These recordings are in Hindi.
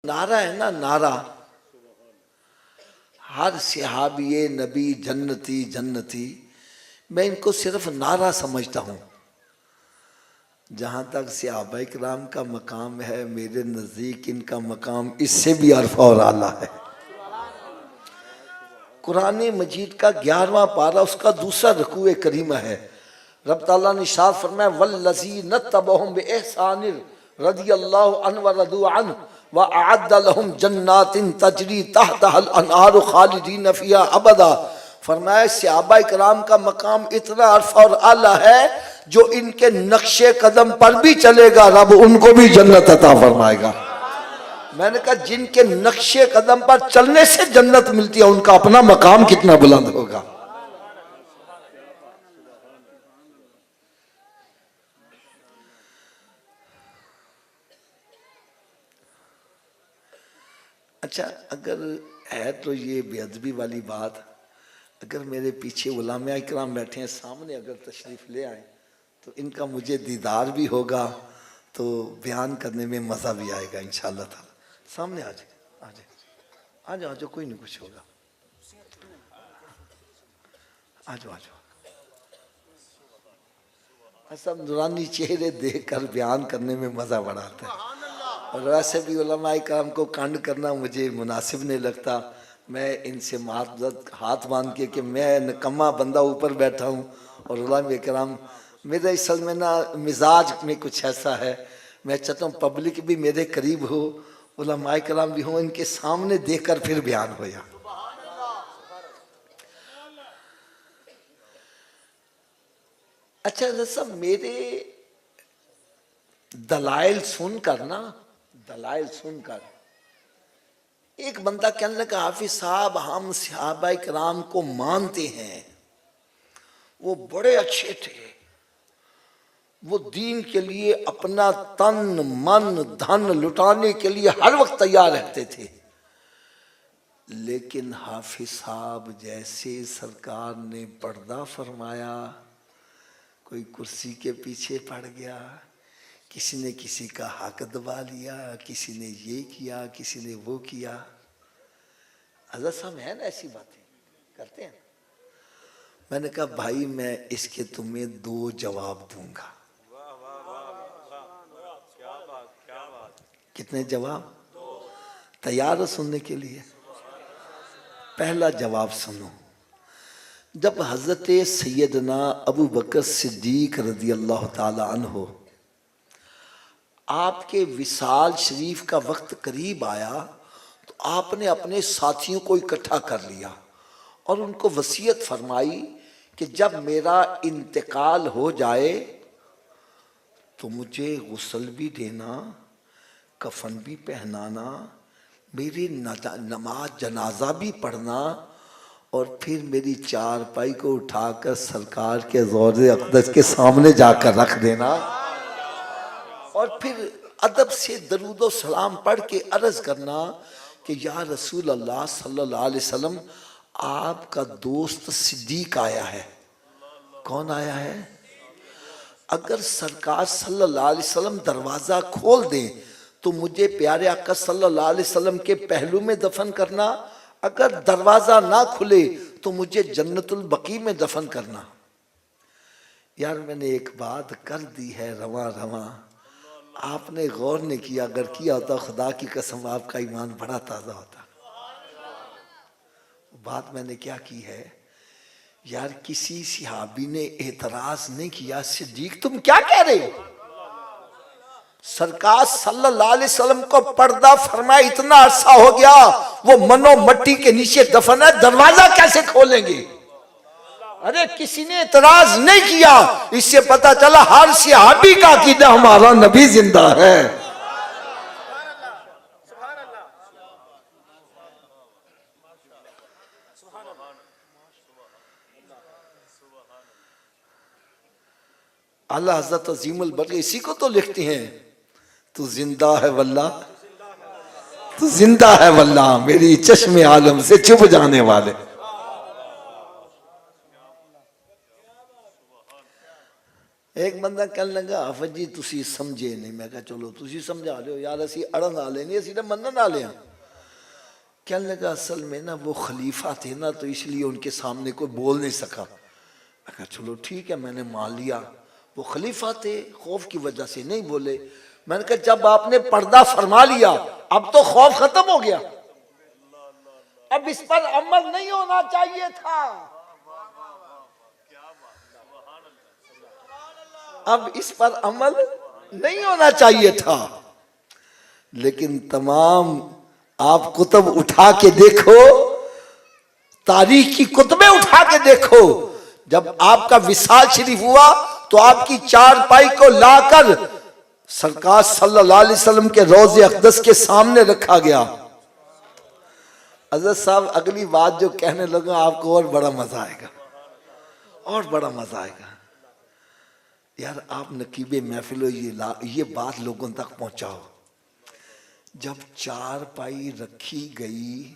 नारा है ना, नारा, हर सहाबी नबी जन्नती जन्नती, मैं इनको सिर्फ नारा समझता हूँ। जहाँ तक सहाबा इकराम का मकाम है, मेरे नज़दीक इनका मकाम इससे भी अरफा और आला है। कुरान मजीद का 11वां पारा, उसका दूसरा रकूए करीमा है। रब ताला ने इरशाद फरमाया, वल्लज़ीना तबअहुम बिइहसान रज़ियल्लाहु अन्हु व रदू अन्हु व अअद्द लहुम जन्नातिन तजरी तहतहल अनहारु खालिदीन फ़ीहा अबदा। फरमाया सहाबा इकराम का मकाम इतना अरफा और आला है, जो इनके नक्शे कदम पर भी चलेगा रब उनको भी जन्नत अता फरमाएगा। मैंने कहा जिनके नक्शे कदम पर चलने से जन्नत मिलती है, उनका अपना मकाम कितना बुलंद होगा। अच्छा, अगर है तो ये बेअदबी वाली बात, अगर मेरे पीछे उलमा इकराम बैठे हैं, सामने अगर तशरीफ़ ले आए तो इनका मुझे दीदार भी होगा, तो बयान करने में मज़ा भी आएगा इंशाअल्लाह ताला। सामने आ जाए, आ जाए, आ जाओ, आ जाओ, कोई नहीं कुछ होगा, आ जाओ, आ जाओ। सब नूरानी चेहरे देखकर बयान करने में मज़ा बड़ा आता है। और वैसे भी उलमा इकराम को कांड करना मुझे मुनासिब नहीं लगता। मैं इनसे मातज़त हाथ बांध के कि मैं नकम्मा बंदा ऊपर बैठा हूँ, और उलमा इकराम, मेरे असल में ना मिजाज में कुछ ऐसा है, मैं चाहता हूँ पब्लिक भी मेरे करीब हो, उलमा इकराम भी हो, इनके सामने देखकर फिर बयान हो या। अच्छा सब मेरे दलाइल सुनकर ना, दलाइल सुनकर एक बंदा कहने लगा, हाफिज साहब हम सहाबा इकराम को मानते हैं, वो बड़े अच्छे थे, वो दीन के लिए अपना तन मन धन लुटाने के लिए हर वक्त तैयार रहते थे, लेकिन हाफिज साहब जैसे सरकार ने पर्दा फरमाया, कोई कुर्सी के पीछे पड़ गया, किसी ने किसी का हक दबा लिया, किसी ने ये किया, किसी ने वो किया। हज़रत साहब है ना ऐसी बातें करते हैं। मैंने कहा भाई मैं इसके तुम्हें 2 जवाब दूंगा। कितने जवाब? तैयार हो सुनने के लिए? पहला जवाब सुनो। जब हज़रत सैयदना अबू बकर सिद्दीक रज़ी अल्लाह ताला अन्हो आपके विसाल शरीफ का वक्त करीब आया, तो आपने अपने साथियों को इकट्ठा कर लिया और उनको वसीयत फरमाई कि जब मेरा इंतकाल हो जाए तो मुझे गुस्ल भी देना, कफन भी पहनाना, मेरी नमाज जनाजा भी पढ़ना, और फिर मेरी चारपाई को उठाकर सरकार के ज़ौर अक़दस के सामने जाकर रख देना, और फिर अदब से दरूद व सलाम पढ़ के अर्ज़ करना कि या रसूल अल्लाह सल्लल्लाहु अलैहि वसल्लम, आपका दोस्त सिद्दीक आया है। कौन आया है? अगर सरकार सल्लल्लाहु अलैहि वसल्लम दरवाज़ा खोल दें तो मुझे प्यारे आका सल्लल्लाहु अलैहि वसल्लम के पहलू में दफन करना, अगर दरवाज़ा ना खुले तो मुझे जन्नतुल बकी में दफन करना। यार मैंने एक बात कर दी है रवां रवां, आपने गौर नहीं किया, अगर किया होता खुदा की कसम आपका ईमान बड़ा ताज़ा होता। बात मैंने क्या की है यार, किसी सहाबी ने एतराज नहीं किया, सिद्दीक तुम क्या कह रहे हो, सरकार सल्लल्लाहु अलैहि वसल्लम को पर्दा फरमाए इतना अरसा हो गया, वो मनो मट्टी के नीचे दफन है, दरवाजा कैसे खोलेंगे? अरे किसी ने एतराज नहीं किया। इससे पता चला हर सहाबी का अकीदा हमारा नबी जिंदा है। आला हज़रत अज़ीमुल बरक़ इसी को तो लिखते हैं, तू जिंदा है वल्लाह, तू जिंदा है वल्लाह, मेरी चश्मे आलम से चुप जाने वाले। एक बंदा कहने लगा हाफिज जी तुसी समझे नहीं। मैं कहा चलो तुसी समझा लो यार, असी अड़न वाले नहीं, असी तो मनन वाले हैं। कहने लगा असल में ना वो खलीफा थे ना, तो इसलिए उनके सामने कोई बोल नहीं सका। मैं कहा चलो ठीक है, मैंने मान लिया वो खलीफा थे, खौफ की वजह से नहीं बोले। मैंने कहा जब आपने पर्दा फरमा लिया अब तो खौफ खत्म हो गया, अब इस पर अमल नहीं होना चाहिए था, अब इस पर अमल नहीं होना चाहिए था। लेकिन तमाम आप कुतुब उठा के देखो, तारीख की कुतुबें उठा के देखो, जब आपका विसाल शरीफ हुआ तो आपकी चारपाई को लाकर सरकार सल्लल्लाहु अलैहि वसल्लम के रोज़े अक़दस के सामने रखा गया। हज़रत साहब अगली बात जो कहने लगा आपको और बड़ा मजा आएगा, और बड़ा मजा आएगा। यार आप नकीबे महफिलो ये बात लोगों तक पहुंचाओ। जब चारपाई रखी गई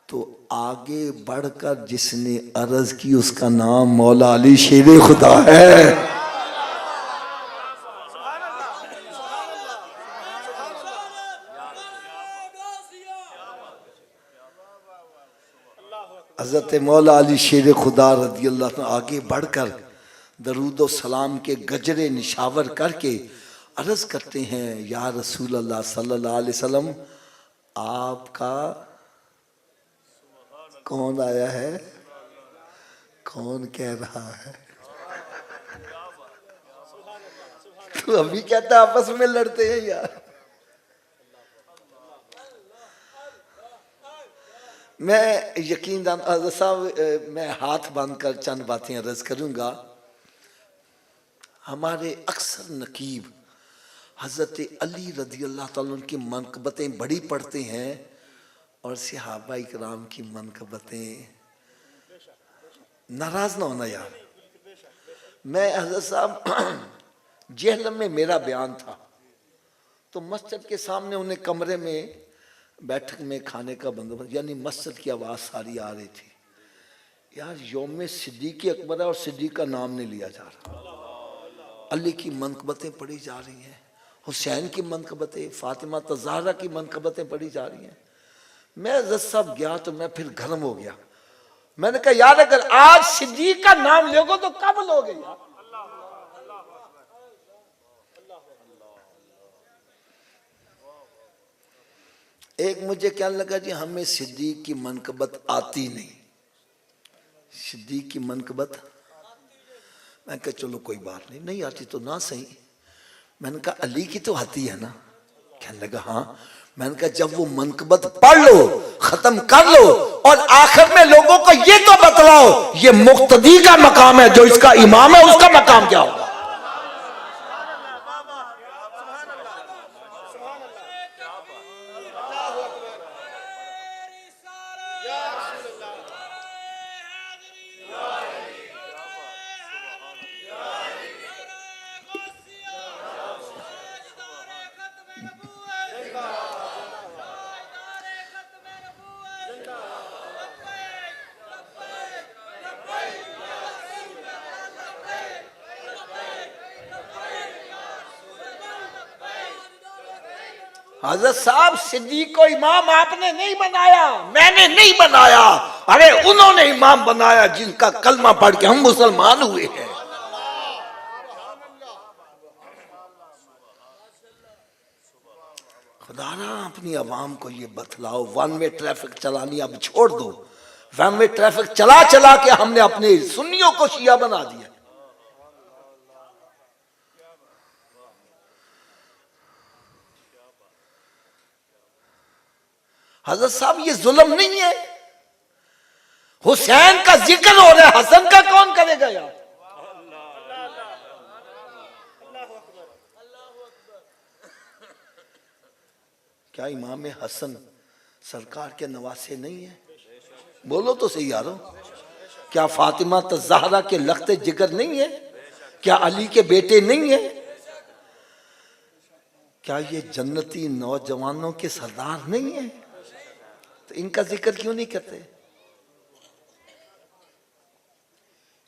तो आगे बढ़कर जिसने अर्ज की उसका नाम मौला अली शेर खुदा है। हजरत मौला अली शेर खुदा रज़ी अल्लाह अन्हु आगे बढ़कर दरूद व सलाम के गजरे निशावर करके अर्ज करते हैं, या रसूल अल्लाह सल्लल्लाहु अलैहि वसल्लम आपका कौन आया है, कौन कह रहा है? तो अभी कहता आपस में लड़ते हैं यार। मैं यकीन साहब मैं हाथ बांध कर चंद बातें अर्ज करूंगा। हमारे अक्सर नकीब हज़रत अली रज़ी अल्लाह ताला उनकी मनक़बतें बड़ी पढ़ते हैं और सहाबा इकराम की मनक़बतें। नाराज़ ना होना यार, मैं हज़रत साहब जेहलम में मेरा बयान था तो मस्जिद के सामने उन्हें कमरे में बैठक में खाने का बंदोबस्त, यानी मस्जिद की आवाज़ सारी आ रही थी। यार यौम सिद्दीक़ अकबर और सिद्दीक़ का नाम नहीं लिया जा रहा, अली की मनक़बतें पढ़ी जा रही हैं, हुसैन की मनक़बतें, फ़ातिमा ज़हरा की मनक़बतें पढ़ी जा रही हैं। मैं हज़रत साहब गया तो मैं फिर गर्म हो गया। मैंने कहा यार अगर आज सिद्दीक़ का नाम लोगे तो कब लोगे यार? एक मुझे क्या लगा जी हमें सिद्दीक़ की मनक़बत आती नहीं, सिद्दीक़ की मनक़बत। मैं कहा चलो कोई बात नहीं, नहीं आती तो ना सही। मैंने कहा अली की तो आती है ना? कहने लगा हाँ। मैंने कहा जब वो मनक़बत पढ़ लो, खत्म कर लो और आखिर में लोगों को ये तो बतलाओ ये मुक्तदी का मकाम है, जो इसका इमाम है उसका मकाम क्या होगा? हज़रत साहब सिद्दीक़ को इमाम आपने नहीं बनाया, मैंने नहीं बनाया, अरे उन्होंने इमाम बनाया जिनका कलमा पढ़ के हम मुसलमान हुए हैं। खुदारा अपनी आवाम को ये बतलाओ, वन वे ट्रैफिक चलानी अब छोड़ दो। वन वे ट्रैफिक चला चला के हमने अपने सुन्नियों को शिया बना दिया। हज़रत साहब ये जुल्म नहीं है, हुसैन का जिक्र हो रहा है, हसन का कौन करेगा यार? क्या इमाम हसन सरकार के नवासे नहीं है? बोलो तो सही यारो। क्या फातिमा ज़हरा के लख्ते जिगर नहीं है? क्या अली के बेटे नहीं है? क्या ये जन्नती नौजवानों के सरदार नहीं है? तो इनका जिक्र क्यों नहीं करते?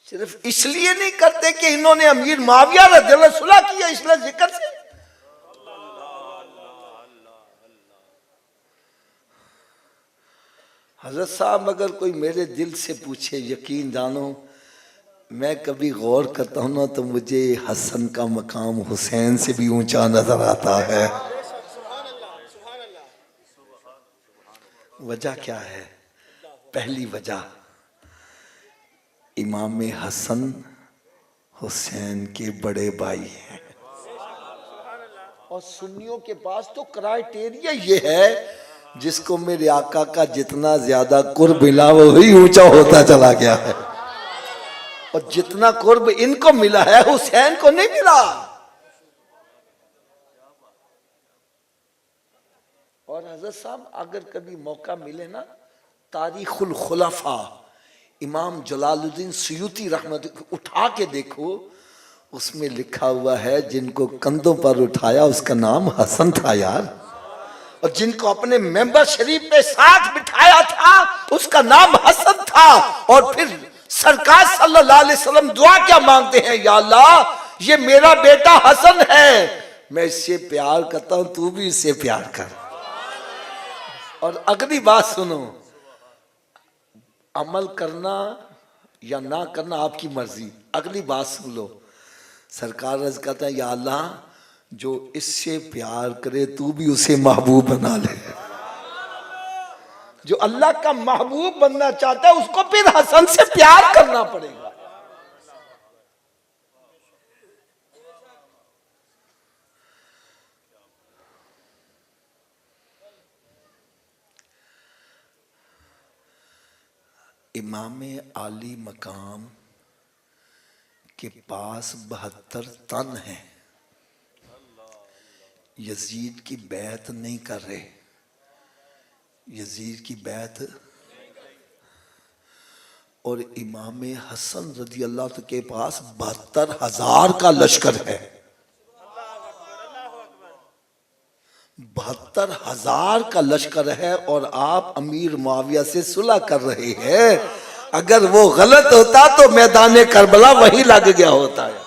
सिर्फ इसलिए नहीं करते कि इन्होंने अमीर मुआविया रज़ियल्लाहु अन्हु सुलह किया, इसलिए जिक्र से। हजरत साहब अगर कोई मेरे दिल से पूछे, यकीन जानो मैं कभी गौर करता हूँ ना तो मुझे हसन का मकाम हुसैन से भी ऊंचा नजर आता है। वजह क्या है? पहली वजह, इमाम हसन हुसैन के बड़े भाई हैं और सुन्नियों के पास तो क्राइटेरिया ये है, जिसको मेरे आका का जितना ज्यादा कुर्ब मिला वो ही ऊंचा होता चला गया है, और जितना कुर्ब इनको मिला है हुसैन को नहीं मिला। और हजरत साहब अगर कभी मौका मिले ना, तारीखुल खुलफा इमाम जलालुद्दीन सुयूती रहमत उठा के देखो, उसमें लिखा हुआ है जिनको कंधों पर उठाया उसका नाम हसन था यार, और जिनको अपने मेंबर शरीफ पे साथ बिठाया था उसका नाम हसन था। और फिर सरकार सल्लल्लाहु अलैहि वसल्लम दुआ क्या मांगते हैं? या अल्लाह ये मेरा बेटा हसन है, मैं इससे प्यार करता हूं, तू भी इससे प्यार कर। और अगली बात सुनो, अमल करना या ना करना आपकी मर्जी। अगली बात सुन लो, सरकार अर्ज करता है या अल्लाह जो इससे प्यार करे तू भी उसे महबूब बना ले। जो अल्लाह का महबूब बनना चाहता है उसको फिर हसन से प्यार करना पड़ेगा। इमाम आली मकाम के पास 72 तन हैं, यजीद की बैत नहीं कर रहे, यजीद की बैत। और इमाम हसन रजी अल्लाह के पास 72,000 का लश्कर है, 72,000 का लश्कर है, और आप अमीर मुआविया से सुलह कर रहे हैं। अगर वो गलत होता तो मैदान करबला वही लग गया होता है।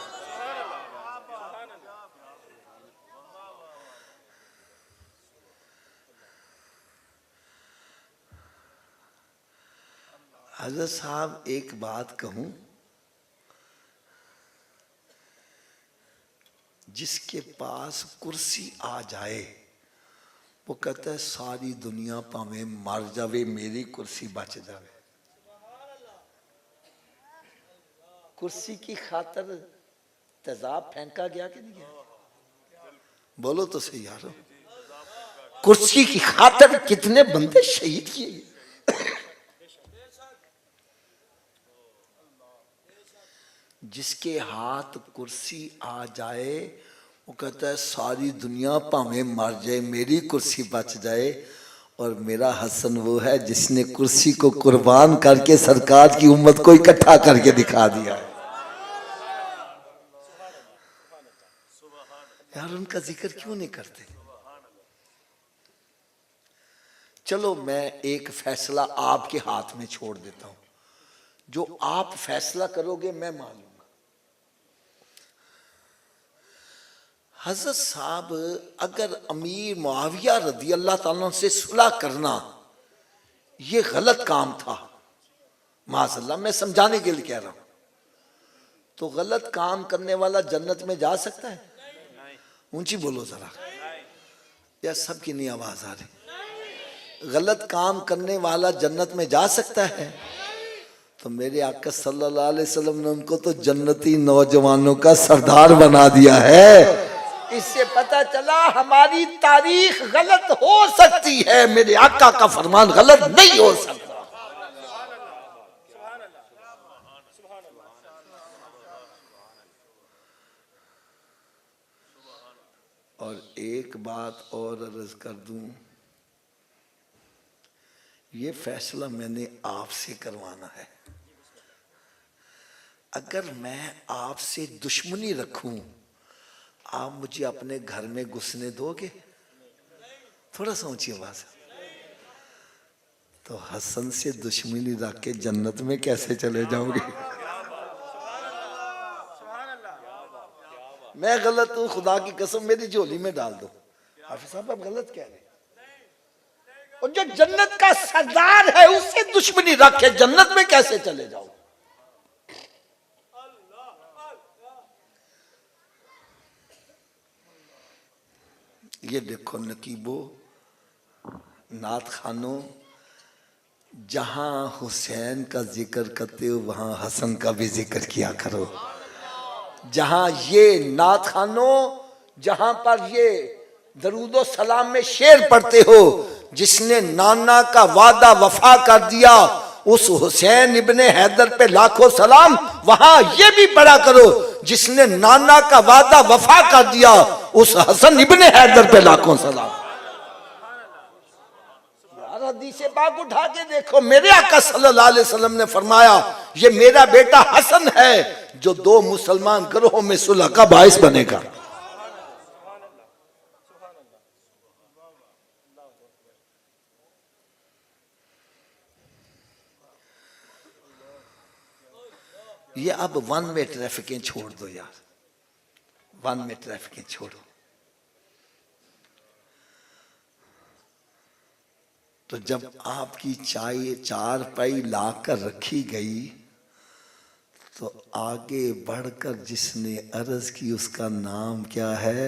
हजरत साहब एक बात कहूं, जिसके पास कुर्सी आ जाए वो कहता है सारी दुनिया भावे मर जावे मेरी कुर्सी बच जावे। कुर्सी की खातर तेजाब फेंका गया कि नहीं गया? बोलो तो सही यारो, कुर्सी की खातर कितने बंदे शहीद किए। जिसके हाथ कुर्सी आ जाए वो कहता है सारी दुनिया भावे मर जाए मेरी कुर्सी बच जाए। और मेरा हसन वो है जिसने कुर्सी को कुर्बान करके सरकार की उम्मत को इकट्ठा करके दिखा दिया है। यार उनका जिक्र क्यों नहीं करते? चलो मैं एक फैसला आपके हाथ में छोड़ देता हूं, जो आप फैसला करोगे मैं मान लूंगा। हजरत साहब अगर अमीर मुआविया रज़ी अल्लाह ताला से सुलह करना ये गलत काम था, माज़अल्लाह मैं समझाने के लिए कह रहा हूं, तो गलत काम करने वाला जन्नत में जा सकता है? ऊंची बोलो जरा, या सबकी नहीं आवाज आ रही? गलत काम करने वाला जन्नत में जा सकता है? तो मेरे आका सल्लल्लाहु अलैहि वसल्लम ने उनको तो जन्नती नौजवानों का सरदार बना दिया है। इससे पता चला हमारी तारीख गलत हो सकती है, मेरे आका का फरमान गलत नहीं हो सकता। और एक बात और अर्ज कर दूं, ये फैसला मैंने आपसे करवाना है। अगर मैं आपसे दुश्मनी रखूं, आप मुझे अपने घर में घुसने दोगे? थोड़ा सा ऊंची आवाज। तो हसन से दुश्मनी रख के जन्नत में कैसे चले जाओगे? मैं गलत हूं, खुदा की कसम मेरी झोली में डाल दो। हाफिज साहब आप गलत कह रहे हैं। और जो जन्नत का सरदार है उससे दुश्मनी रख के जन्नत में कैसे चले जाओ? ये देखो नकीबो, नात खानो, जहां हुसैन का जिक्र करते हो वहां हसन का भी जिक्र किया करो। जहां ये नात खानो, जहां पर ये दरूदो सलाम में शेर पढ़ते हो, जिसने नाना का वादा वफा कर दिया उस हुसैन इब्ने हैदर पे लाखों सलाम, वहां ये भी पढ़ा करो जिसने नाना का वादा वफा कर दिया उस हसन इब्ने हैदर पे लाखों सलाम। यार हदीस पाक उठा के देखो, मेरे आका सल्लल्लाहु अलैहि वसल्लम ने फरमाया ये मेरा बेटा हसन है जो दो मुसलमान ग्रोहों में सुलह का बाइस बनेगा। ये अब वन वे ट्रैफिकें छोड़ दो यार, वन वे ट्रैफिकें छोड़ो। तो जब आपकी चाय चार पाई लाकर रखी गई तो आगे बढ़कर जिसने अर्ज की उसका नाम क्या है?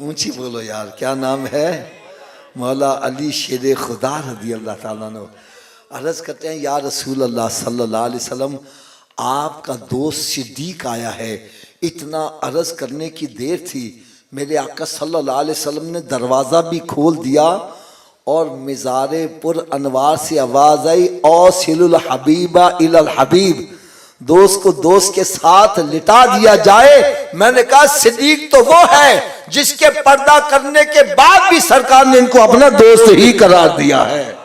ऊंची बोलो यार, क्या नाम है? मौला अली शेर खुदा रज़ी अल्लाह ताला अन्हु अर्ज करते हैं या रसूल अल्लाह सल्लल्लाहु अलैहि वसल्लम, आपका दोस्त सिद्दीक आया है। इतना अर्ज करने की देर थी, मेरे आका सल्लल्लाहु अलैहि वसल्लम ने दरवाज़ा भी खोल दिया और मिज़ारे पुर अनवार से आवाज़ आई, ओ सिलुल हबीबा इलल हबीब, दोस्त को दोस्त के साथ लिटा दिया जाए। मैंने कहा सिद्दीक तो वो है जिसके पर्दा करने के बाद भी सरकार ने इनको अपना दोस्त ही करार दिया है।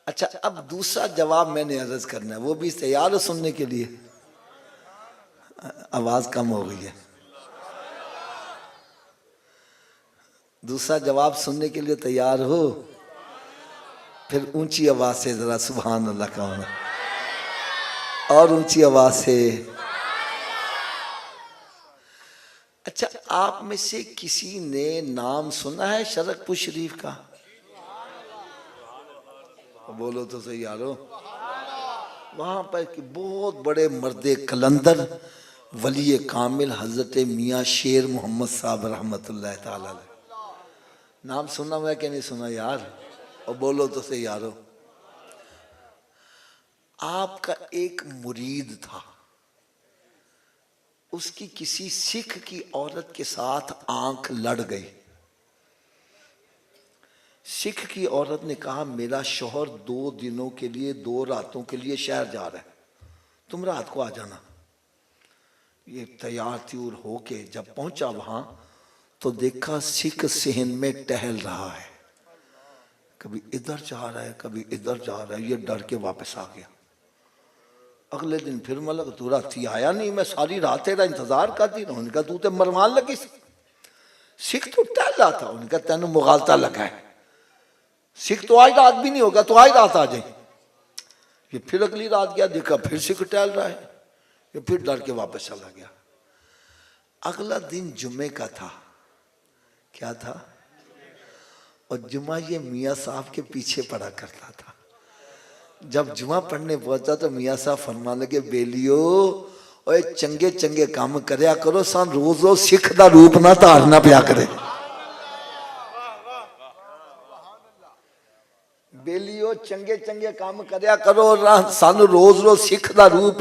अच्छा, अब दूसरा जवाब मैंने अर्ज करना है, वो भी तैयार हो सुनने के लिए? आवाज कम हो गई है। दूसरा जवाब सुनने के लिए तैयार हो? फिर ऊंची आवाज से जरा सुभान अल्लाह कहो, और ऊंची आवाज से। अच्छा, आप में से किसी ने नाम सुना है शरकपुर शरीफ का? बोलो तो सही यारो। वहां पर बहुत बड़े मर्दे कलंदर वली कामिल हजरत मियाँ शेर मोहम्मद साहब रहमतुल्लाह ताला अलैह, नाम सुना हुआ कि नहीं सुना यार? और बोलो तो सही यारो। आपका एक मुरीद था, उसकी किसी सिख की औरत के साथ आंख लड़ गई। सिख की औरत ने कहा मेरा शौहर 2 दिनों के लिए 2 रातों के लिए शहर जा रहा है, तुम रात को आ जाना। ये तैयार थी और होके जब पहुंचा वहां तो देखा सिख सहन में टहल रहा है, कभी इधर जा रहा है कभी इधर जा रहा है। ये डर के वापस आ गया। अगले दिन फिर मतलब तू राती आया नहीं, मैं सारी रात तेरा इंतजार करती रहा। उनका तू तो मरवान लगी। सिख तो टहल रहा था, उनका तेन मुगालता लगा है, सिख तो आज रात भी नहीं होगा, तो आज रात आ जाए। ये फिर अगली रात गया, देखा फिर सिख टहल रहा है, ये फिर डर के वापस चला गया। अगला दिन जुम्मे का था। क्या था? और जुम्मा ये मियाँ साहब के पीछे पड़ा करता था। जब जुम्मा पढ़ने पहुंचा तो मियाँ साहब फरमान लगे, बेलियो ओए चंगे चंगे काम करया करो, सान रोज रोज सिख दा रूप ना धारना पिया करे। बेलियो चंगे चंगे काम करया करो, सानू रोज रोज सिख दा रूप।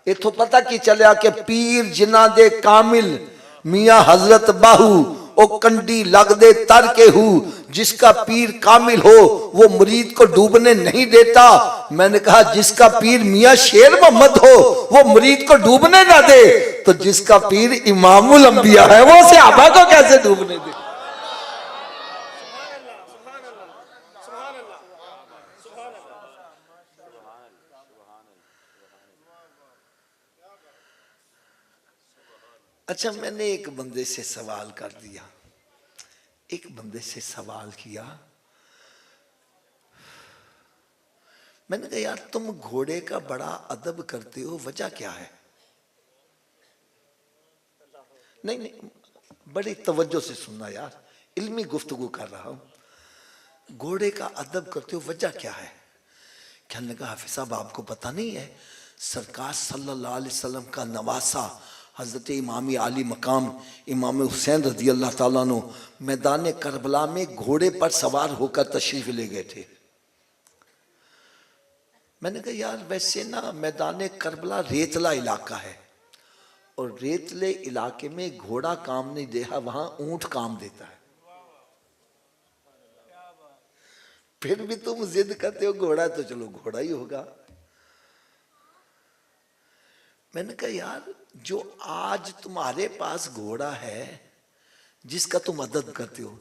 इथों पता की चलिया कि पीर जिन्ना दे कामिल मियाँ हजरत बाहू ओ कंडी लग दे तर के हु, जिसका पीर कामिल हो वो मुरीद को डूबने नहीं देता। मैंने कहा जिसका पीर मियाँ शेर मोहम्मद हो वो मुरीद को डूबने ना दे, तो जिसका पीर इमामुल अंबिया है वो सहाबा को कैसे डूबने दे? अच्छा, मैंने एक बंदे से सवाल कर दिया, एक बंदे से सवाल किया। मैंने कहा यार तुम घोड़े का बड़ा अदब करते हो, वजह क्या है? नहीं नहीं, बड़ी तवज्जो से सुनना यार, इल्मी गुफ्तगू कर रहा हूँ। घोड़े का अदब करते हो, वजह क्या है? कहने लगा हाफिज साहब आपको पता नहीं है, सरकार सल्लल्लाहु अलैहि वसल्लम का नवासा हज़रत इमाम आली मकाम इमाम हुसैन रज़ी अल्लाह ताला अन्हु मैदान करबला में घोड़े पर सवार होकर तशरीफ़ ले गए थे। मैंने कहा यार वैसे ना मैदान करबला रेतला इलाका है, और रेतले इलाके में घोड़ा काम नहीं देगा, वहां ऊंट काम देता है। फिर भी तुम जिद करते हो घोड़ा, तो चलो घोड़ा ही होगा। मैंने कहा यार जो आज तुम्हारे पास घोड़ा है जिसका तुम अदद करते हो,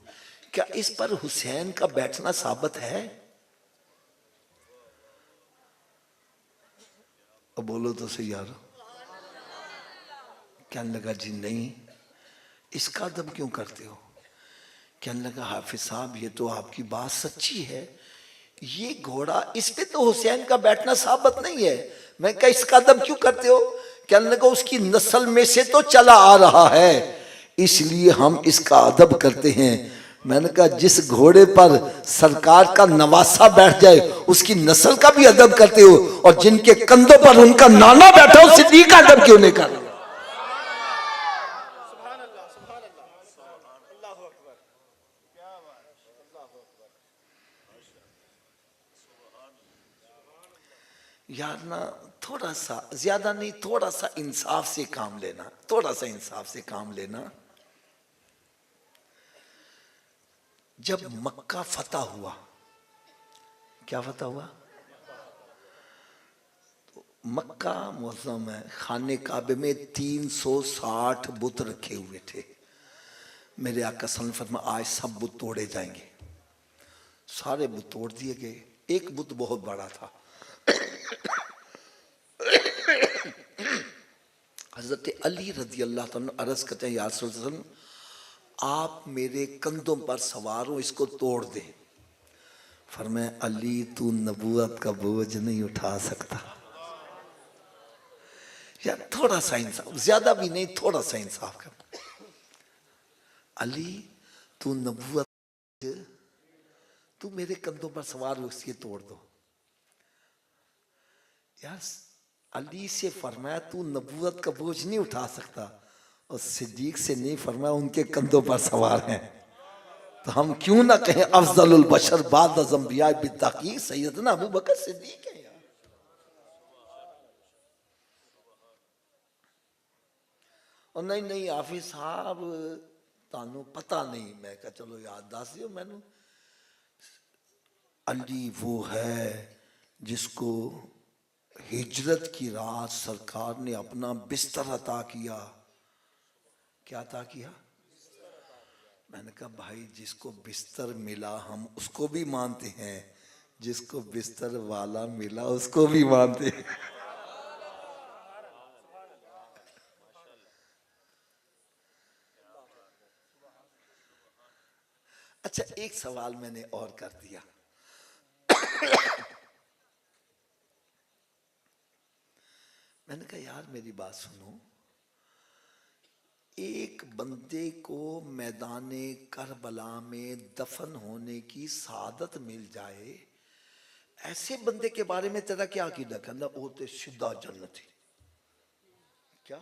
क्या इस पर हुसैन का बैठना साबित है? अब बोलो तो सही यार। कहने लगा जी नहीं, इसका अदब क्यों करते हो? कहने लगा हाफिज साहब ये तो आपकी बात सच्ची है, ये घोड़ा इस पे तो हुसैन का बैठना साबित नहीं है। मैं क्या इसका अदब क्यों करते हो? कहने लगा उसकी नस्ल में से तो चला आ रहा है, इसलिए हम इसका अदब करते हैं। मैंने कहा जिस घोड़े पर सरकार का नवासा बैठ जाए उसकी नस्ल का भी अदब करते हो, और जिनके कंधों पर उनका नाना बैठा हो सिद्दीक का अदब क्यों नहीं कर रहे? यार ना थोड़ा सा, ज्यादा नहीं, थोड़ा सा इंसाफ से काम लेना, थोड़ा सा इंसाफ से काम लेना। जब मक्का फतह हुआ, क्या फतह हुआ? तो मक्का मुअज़्ज़म है, खाने काबे में 360 बुत रखे हुए थे। मेरे आका सल्लल्लाहु अलैहि वसल्लम फरमाया आज सब बुत तोड़े जाएंगे। सारे बुत तोड़ दिए गए। एक बुत बहुत बड़ा था। हजरत अली रजी अल्लाह तआला अर्ज करते हैं या रसूल अल्लाह, आप मेरे कंधों पर सवार हो, इसको तोड़ दे। फरमाया अली तू नबूवत का बोझ नहीं उठा सकता। यार थोड़ा सा इंसाफ, ज्यादा भी नहीं, थोड़ा सा इंसाफ कर। अली तू नबूवत, तू मेरे कंधों पर सवार हो, इसके तोड़ दो। यार अली से फरमाया तू नबूवत का बोझ नहीं उठा सकता, और सिद्दीक से नहीं फरमाया उनके कंधों पर सवार हैं। तो हम क्यों ना कहें अफजलुल बशर बाद अज़म्बिया बित्तहक़ीक़ सैयदना अबू बकर सिद्दीक है यार। और नहीं नहीं हाफिज साहब तानू पता नहीं। मैं कहा चलो याद दस दियो मैनू। अली वो है जिसको हिजरत की रात सरकार ने अपना बिस्तर अता किया। क्या अता किया? मैंने कहा भाई जिसको बिस्तर मिला हम उसको भी मानते हैं, जिसको बिस्तर वाला मिला उसको भी मानते हैं। अच्छा एक सवाल मैंने और कर दिया। मैंने कहा यार मेरी बात सुनो, एक बंदे को मैदाने करबला में दफन होने की सआदत मिल जाए, ऐसे बंदे के बारे में तेरा क्या अकीदा? कहना वो तो सीधा जन्नती। क्या?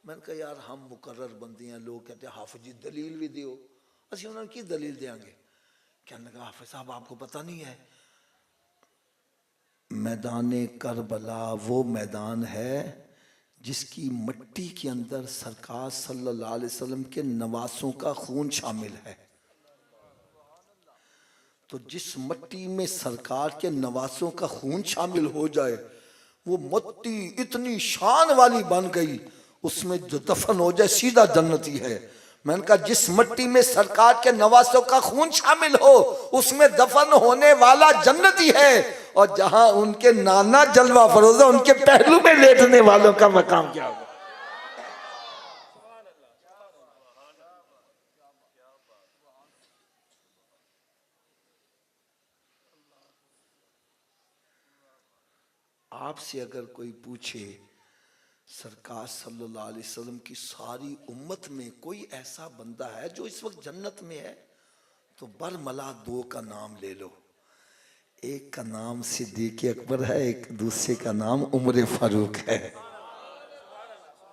मैंने कहा यार हम मुकर्रर बंदे हैं, लोग कहते हैं हाफिज जी दलील भी दियो, असि उन्होंने की दलील देंगे? कहने लगा हाफिज साहब आपको पता नहीं है, मैदान करबला वो मैदान है जिसकी मट्टी के अंदर सरकार सल्लल्लाहु अलैहि वसल्लम के नवासों का खून शामिल है। तो जिस मट्टी में सरकार के नवासों का खून शामिल हो जाए, वो मट्टी इतनी शान वाली बन गई, उसमें जो दफन हो जाए सीधा जन्नती है। मैंने कहा जिस मट्टी में सरकार के नवासों का खून शामिल हो उसमें दफन होने वाला जन्नती है, और जहां उनके नाना जलवा फरोजा उनके पहलू में लेटने वालों का मकाम क्या होगा? आपसे अगर कोई पूछे सरकार सल्लल्लाहु अलैहि वसल्लम की सारी उम्मत में कोई ऐसा बंदा है जो इस वक्त जन्नत में है, तो बरमला दो का नाम ले लो। एक का नाम सिद्दीक अकबर है, एक दूसरे का नाम उमर फारूक है।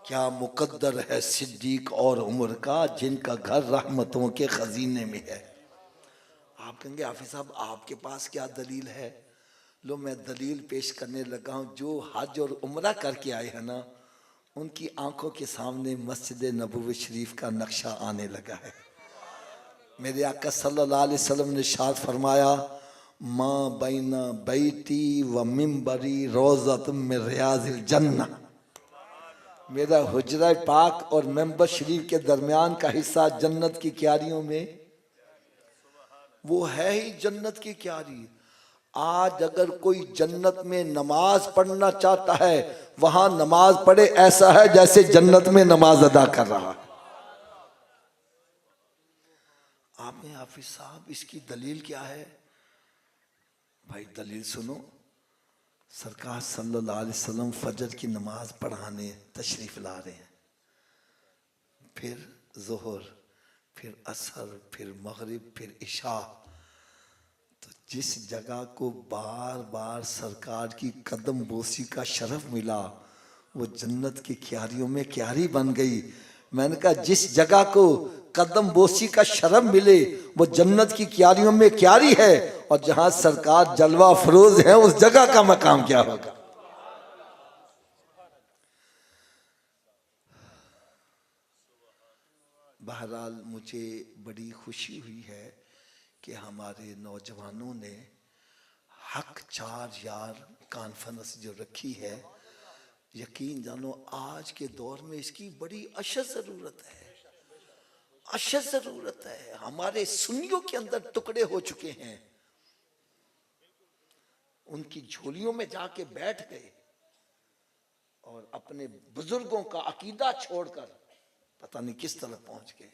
क्या मुकद्दर है सिद्दीक और उमर का, जिनका घर रहमतों के खजीने में है। आप कहेंगे हाफिज साहब आपके पास क्या दलील है? लो मैं दलील पेश करने लगा हूँ। जो हज और उम्रा करके आए हैं ना, उनकी आंखों के सामने मस्जिद नबवी शरीफ का नक्शा आने लगा है। मेरे आका सल्लल्लाहु अलैहि वसल्लम ने इरशाद फरमाया, माँ बैना बैती व मिंबरी रोज़तुम मिन रियाज़िल जन्नह। मेरा हुजरा पाक और मेंबर शरीफ के दरमियान का हिस्सा जन्नत की क्यारियों में, वो है ही जन्नत की क्यारी। आज अगर कोई जन्नत में नमाज पढ़ना चाहता है, वहां नमाज पढ़े, ऐसा है जैसे जन्नत में नमाज अदा कर रहा है। आपने हाफिज साहब इसकी दलील क्या है? भाई दलील सुनो। सरकार सल्लल्लाहु अलैहि वसल्लम फजर की नमाज पढ़ाने तशरीफ ला रहे हैं, फिर जोहर, फिर असर, फिर मगरिब, फिर इशा। तो जिस जगह को बार बार सरकार की कदम बोसी का शरफ मिला, वो जन्नत की क्यारियों में क्यारी बन गई। मैंने कहा जिस जगह को कदम बोसी का शरफ मिले, वो जन्नत की क्यारियों में क्यारी है, और जहां सरकार जलवा फरोज है, उस जगह का मकाम क्या होगा? बहरहाल मुझे बड़ी खुशी हुई है कि हमारे नौजवानों ने हक चार यार कॉन्फ्रेंस जो रखी है, यकीन जानो आज के दौर में इसकी बड़ी अशद ज़रूरत है, अशद ज़रूरत है। हमारे सुन्नियों के अंदर टुकड़े हो चुके हैं, उनकी झोलियों में जाके बैठ गए और अपने बुजुर्गों का अकीदा छोड़कर पता नहीं किस तरह पहुंच गए।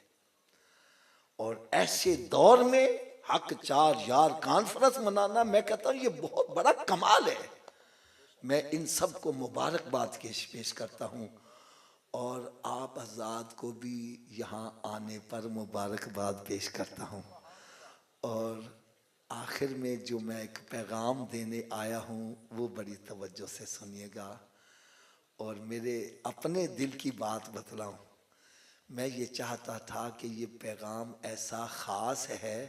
और ऐसे दौर में हक चार यार कॉन्फ्रेंस मनाना, मैं कहता हूं ये बहुत बड़ा कमाल है। मैं इन सब को मुबारकबाद पेश करता हूं, और आप हज़रात को भी यहाँ आने पर मुबारकबाद पेश करता हूं। और आखिर में जो मैं एक पैगाम देने आया हूं, वो बड़ी तवज्जो से सुनिएगा और मेरे अपने दिल की बात बतलाऊं। मैं ये चाहता था कि ये पैगाम ऐसा ख़ास है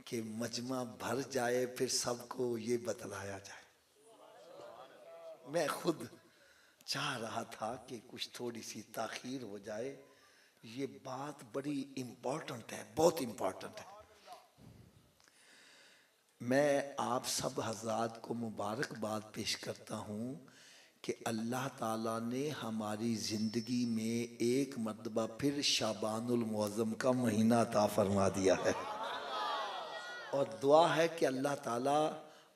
कि मजमा भर जाए, फिर सबको ये बतलाया जाए। मैं खुद चाह रहा था कि कुछ थोड़ी सी ताख़ीर हो जाए। ये बात बड़ी इम्पोर्टेंट है, बहुत इम्पोर्टेंट है। मैं आप सब हज़रात को मुबारकबाद पेश करता हूँ कि अल्लाह ताला ने हमारी ज़िंदगी में एक मरतबा फिर शाबानुल मुअज़्ज़म का महीना अता फरमा दिया है, और दुआ है कि अल्लाह ताला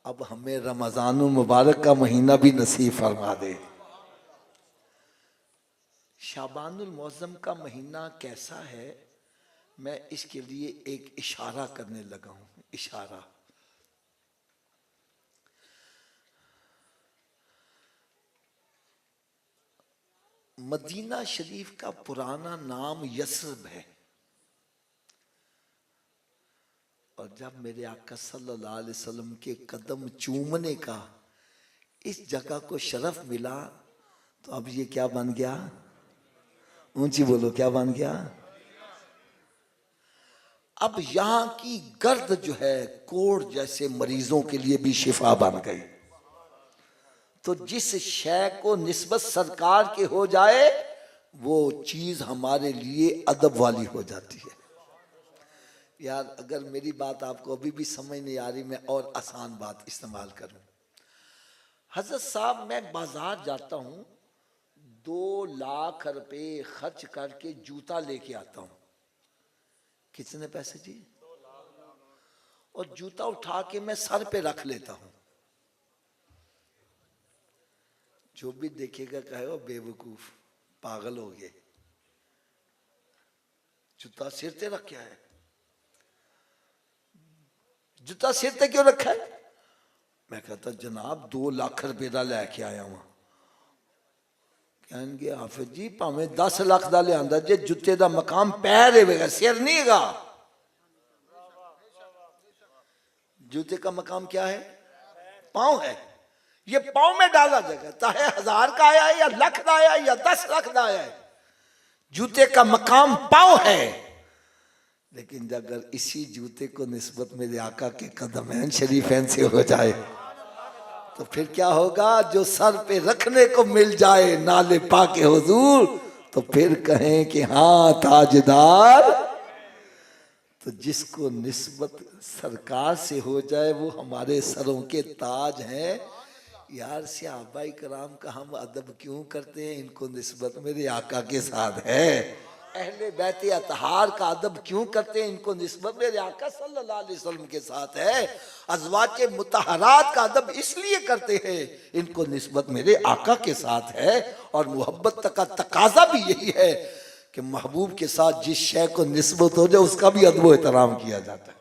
अब हमें रमज़ानुल मुबारक का महीना भी नसीब फरमा दे। शाबानुल मुअज़्ज़म का महीना कैसा है, मैं इसके लिए एक इशारा करने लगा हूँ। इशारा, मदीना शरीफ का पुराना नाम यसरब है, और जब मेरे आका सल्लल्लाहु अलैहि वसल्लम के कदम चूमने का इस जगह को शरफ मिला, तो अब ये क्या बन गया? ऊंची बोलो, क्या बन गया? अब यहां की गर्द जो है कोढ़ जैसे मरीजों के लिए भी शिफा बन गई। तो जिस शय को निस्बत सरकार के हो जाए, वो चीज हमारे लिए अदब वाली हो जाती है। यार अगर मेरी बात आपको अभी भी समझ नहीं आ रही, मैं और आसान बात इस्तेमाल करूं। हजरत साहब, मैं बाजार जाता हूं, 2 लाख रुपए खर्च करके जूता लेके आता हूं। कितने पैसे जी? और जूता उठा के मैं सर पे रख लेता हूं। जो भी देखेगा कहेगा बेवकूफ, पागल हो गए, जूता सिर पे रख, क्या है जूता सिर पे क्यों रखा है? मैं कहता जनाब 2 लाख रुपए का लेके आया हूं। कहणगे हाफिज जी भावें 10 लाख दा लिआंदा जे जुत्ते दा मकाम पैर है, सिर नहीं हैगा। जूते का मकाम क्या है? पांव है। ये पांव में डाला जाएगा, चाहे 1000 का आया है या लाख का आया है या 10 लाख का आया है, जूते का मकाम पांव है। लेकिन अगर इसी जूते को निस्बत मेरे आका के कदमैन शरीफैन से हो जाए तो फिर क्या होगा? जो सर पे रखने को मिल जाए नाले पाके हुजूर, तो फिर कहें कि हाँ ताजदार। तो जिसको निस्बत सरकार से हो जाए वो हमारे सरों के ताज हैं। यार सहाबाए कराम का हम अदब क्यों करते हैं? इनको निस्बत मेरे आका के साथ है। अहले बैत अतहार का अदब क्यों करते हैं? इनको निस्बत मेरे आका सल्लल्लाहु अलैहि वसल्लम के साथ है। अज़वाज मुतहरात का अदब इसलिए करते हैं, इनको निस्बत मेरे आका के साथ है। और मोहब्बत का तकाजा भी यही है कि महबूब के साथ जिस शय को निस्बत हो जाए उसका भी अदब एहतराम किया जाता है।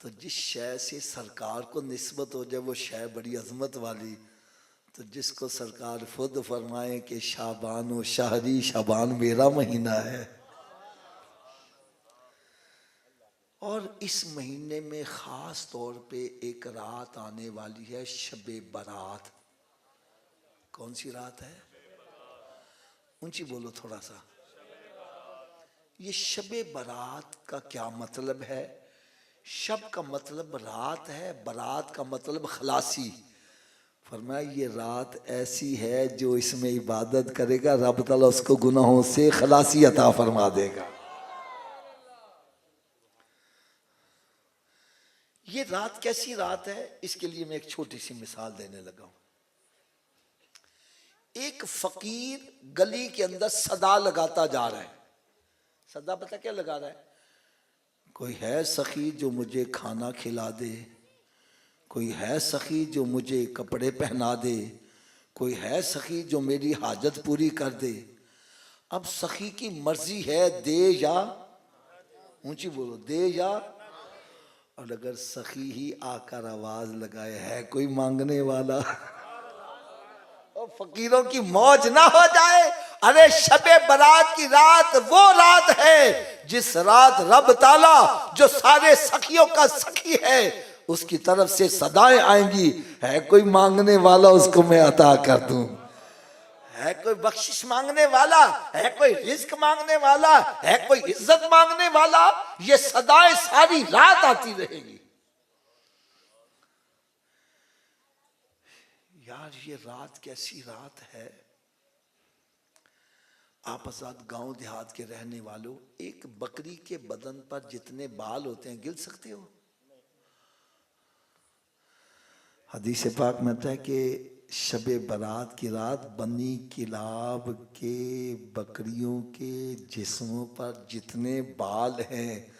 तो जिस शय से सरकार को निस्बत हो जाए वो शय बड़ी अजमत वाली, तो जिसको सरकार खुद फरमाए कि शाबान व शहरी, शाबान मेरा महीना है। और इस महीने में ख़ास तौर पे एक रात आने वाली है, शबे बारात। कौन सी रात है? ऊंची बोलो थोड़ा सा। ये शबे बारात का क्या मतलब है? शब का मतलब रात है, बारात का मतलब खलासी। फरमाया ये रात ऐसी है जो इसमें इबादत करेगा रब ताला उसको गुनाहों से खलासी अता फरमा देगा। ये रात कैसी रात है? इसके लिए मैं एक छोटी सी मिसाल देने लगा हूं। एक फकीर गली के अंदर सदा लगाता जा रहा है। सदा पता क्या लगा रहा है? कोई है सखी जो मुझे खाना खिला दे, कोई है सखी जो मुझे कपड़े पहना दे, कोई है सखी जो मेरी हाजत पूरी कर दे। अब सखी की मर्जी है दे या, ऊंची बोलो, दे या। और अगर सखी ही आकर आवाज लगाए है कोई मांगने वाला, और फकीरों की मौज ना हो जाए। अरे शबे बारात की रात वो रात है जिस रात रब ताला जो सारे सखियों का सखी है उसकी तरफ से सदाएं आएंगी, है कोई मांगने वाला उसको मैं अता कर दूं, है कोई बख्शिश मांगने वाला, है कोई रिज्क मांगने वाला, है कोई इज्जत मांगने वाला। ये सदाएं सारी रात आती रहेगी। यार ये रात कैसी रात है। आप आजाद गांव देहात के रहने वालों, एक बकरी के बदन पर जितने बाल होते हैं गिन सकते हो? हदीस पाक में आता है कि शबे बारात की रात बनी किलाब के बकरियों के जिस्मों पर जितने बाल हैं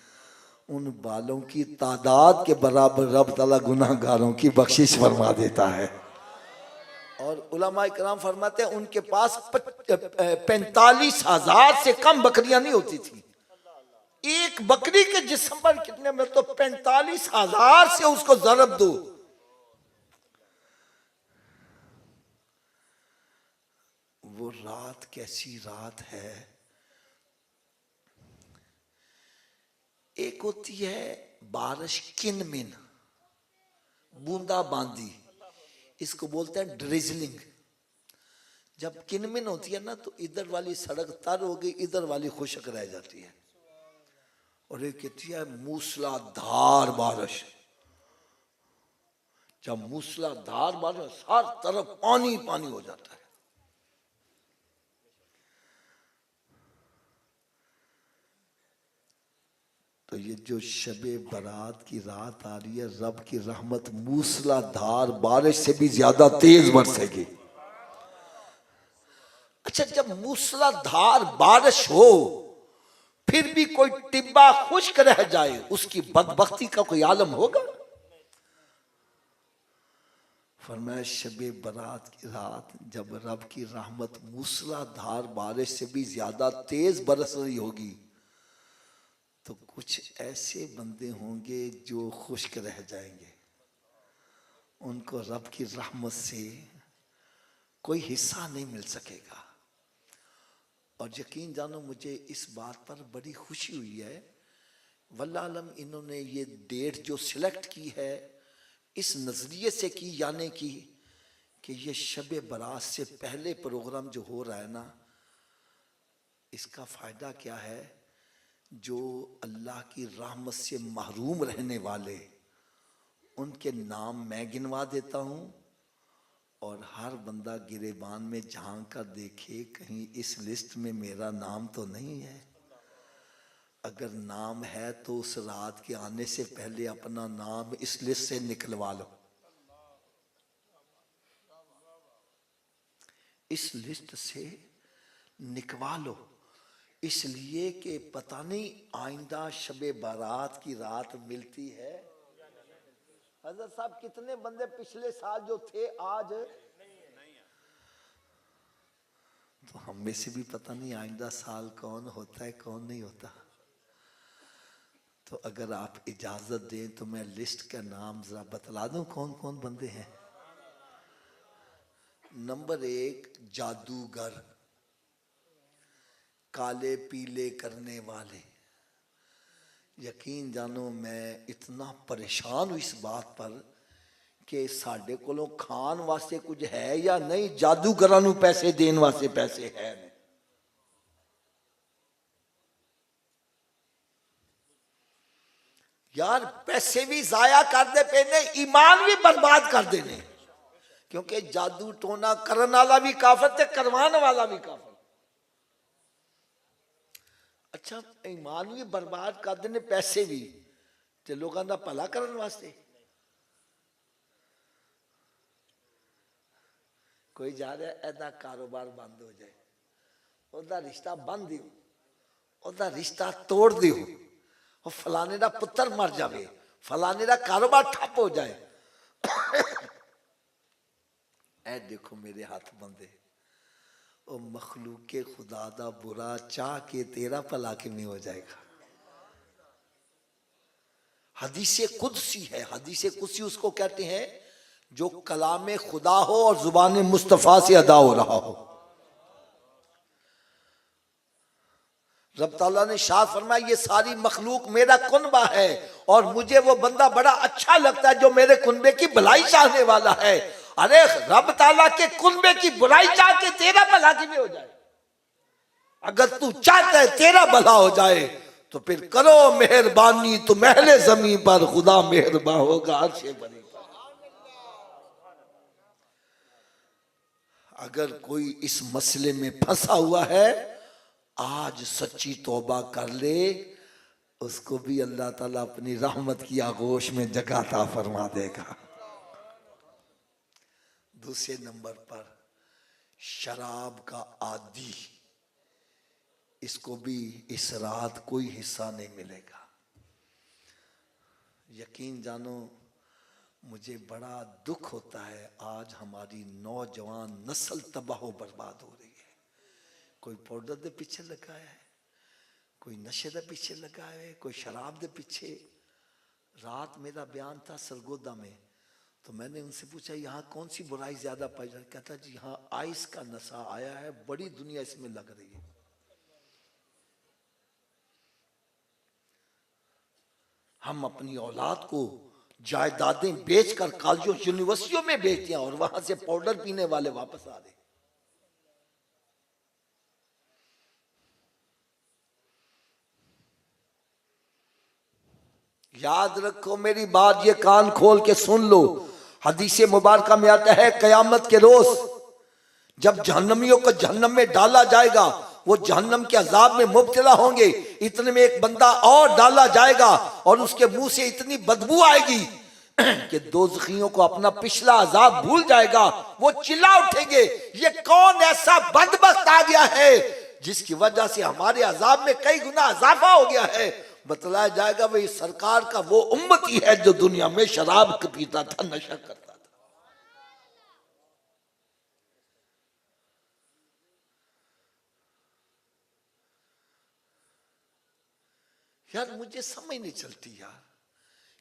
उन बालों की तादाद के बराबर रब ताला गुनाहगारों की बख्शिश फरमा देता है। और उलमा इकराम फरमाते हैं उनके पास 45,000 से कम बकरियां नहीं होती थी। एक बकरी के जिस्म पर कितने में? तो 45,000 से उसको जरब दो। वो रात कैसी रात है। एक होती है बारिश किनमिन, बूंदा बांदी, इसको बोलते हैं ड्रिजलिंग। जब किनमिन होती है ना तो इधर वाली सड़क तर हो गई, इधर वाली खुशक रह जाती है। और एक कहती है मूसलाधार बारिश। जब मूसलाधार बारिश हर तरफ पानी पानी हो जाता है। तो ये जो शबे बारात की रात आ रही है, रब की रहमत मूसलाधार बारिश से भी ज्यादा तेज बरसेगी। अच्छा, जब मूसलाधार बारिश हो फिर भी कोई टिब्बा खुश्क रह जाए, उसकी बदबख्ती का कोई आलम होगा? फरमाया शबे बारात की रात जब रब की रहमत मूसलाधार बारिश से भी ज्यादा तेज बरस रही होगी तो कुछ ऐसे बंदे होंगे जो खुश्क रह जाएंगे। उनको रब की रहमत से कोई हिस्सा नहीं मिल सकेगा। और यकीन जानो मुझे इस बात पर बड़ी खुशी हुई है, वल्लाह आलम इन्होंने ये डेट जो सिलेक्ट की है इस नज़रिए से की, यानी कि ये शब बारात से पहले प्रोग्राम जो हो रहा है ना, इसका फ़ायदा क्या है, जो अल्लाह की रहमत से महरूम रहने वाले उनके नाम मैं गिनवा देता हूँ, और हर बंदा गिरेबान में झांक कर देखे कहीं इस लिस्ट में मेरा नाम तो नहीं है। अगर नाम है तो उस रात के आने से पहले अपना नाम इस लिस्ट से निकलवा लो। इस लिस्ट से निकलवा लो, इसलिए कि पता नहीं आइंदा शबे बारात की रात मिलती है। हजरत साहब कितने बंदे पिछले साल जो थे आज तो हम में से भी पता नहीं आइंदा साल कौन होता है कौन नहीं होता। तो अगर आप इजाजत दें तो मैं लिस्ट का नाम जरा बतला दूं कौन कौन बंदे हैं। नंबर 1 जादूगर, काले पीले करने वाले। यकीन जानो मैं इतना परेशान हूँ इस बात पर कि साढ़े कोलों खान वास्ते कुछ है या नहीं, जादूगरां नूं पैसे देने वास्ते पैसे है नहीं। यार पैसे भी जाया कर दे पे ने, ईमान भी बर्बाद कर देने, क्योंकि जादू टोना करने वाला भी काफर ते करवाने वाला भी काफर। अच्छा ईमान भी बर्बाद कर देने, पैसे भी, ते लोगों का भला करने वास्ते। कोई जा रहा है ऐदा कारोबार बंद हो जाए, ओदा रिश्ता बंद दियो, ओदा रिश्ता तोड़ दियो, और फलाने का पुत्र मर जाए, फलाने का कारोबार ठप हो जाए। ऐ देखो मेरे हाथ बंदे, ओ मखलूके खुदा दा बुरा चाह के तेरा भला किवें हो जाएगा। हदीसे कुदसी है, हदीसे कुदसी उसको कहते हैं जो कलामे खुदा हो और जुबान मुस्तफ़ा से अदा हो रहा हो। रब ताला ने शाह फरमाया ये सारी मखलूक मेरा कुनबा है और मुझे वो बंदा बड़ा अच्छा लगता है जो मेरे कुनबे की भलाई चाहने वाला है। अरे रब ताला के कुनबे की बुराई चाह के तेरा भला किवें हो जाए। अगर तू चाहता है तेरा भला हो जाए तो फिर करो मेहरबानी, तो महले जमीन पर खुदा मेहरबान होगा अर्शे बनी। अगर कोई इस मसले में फंसा हुआ है आज सच्ची तौबा कर ले, उसको भी अल्लाह ताला अपनी रहमत की आगोश में जगह अता फरमा देगा। दूसरे नंबर पर शराब का आदी, इसको भी इस रात कोई हिस्सा नहीं मिलेगा। यकीन जानो मुझे बड़ा दुख होता है आज हमारी नौजवान नस्ल तबाह बर्बाद हो रही है। कोई पाउडर दे पीछे लगा है, कोई नशे दे पीछे लगा है, कोई शराब दे पीछे। रात मेरा बयान था सरगोदा में, तो मैंने उनसे पूछा यहाँ कौन सी बुराई ज्यादा पाई जाती, कहता जी यहाँ आइस का नशा आया है, बड़ी दुनिया इसमें लग रही है। हम अपनी औलाद को जायदादें बेचकर कॉलेजों यूनिवर्सिटियों में बेचते हैं और वहां से पाउडर पीने वाले वापस आ रहे। याद रखो मेरी बात, ये कान खोल के सुन लो। हदीसे मुबारका में आता है कयामत के रोज जब जहन्नमियों को जहन्नम में डाला जाएगा, वो जहन्नम के अजाब में मुब्तला होंगे। इतने में एक बंदा और डाला जाएगा और उसके मुंह से इतनी बदबू आएगी कि दोज़खियों को अपना पिछला अजाब भूल जाएगा। वो चिल्ला उठेंगे ये कौन ऐसा बदबख्त आ गया है जिसकी वजह से हमारे अजाब में कई गुना इजाफा हो गया है। बतलाया जाएगा वही सरकार का वो उम्मती है जो दुनिया में शराब पीता था, नशा करता था। यार मुझे समझ नहीं चलती यार,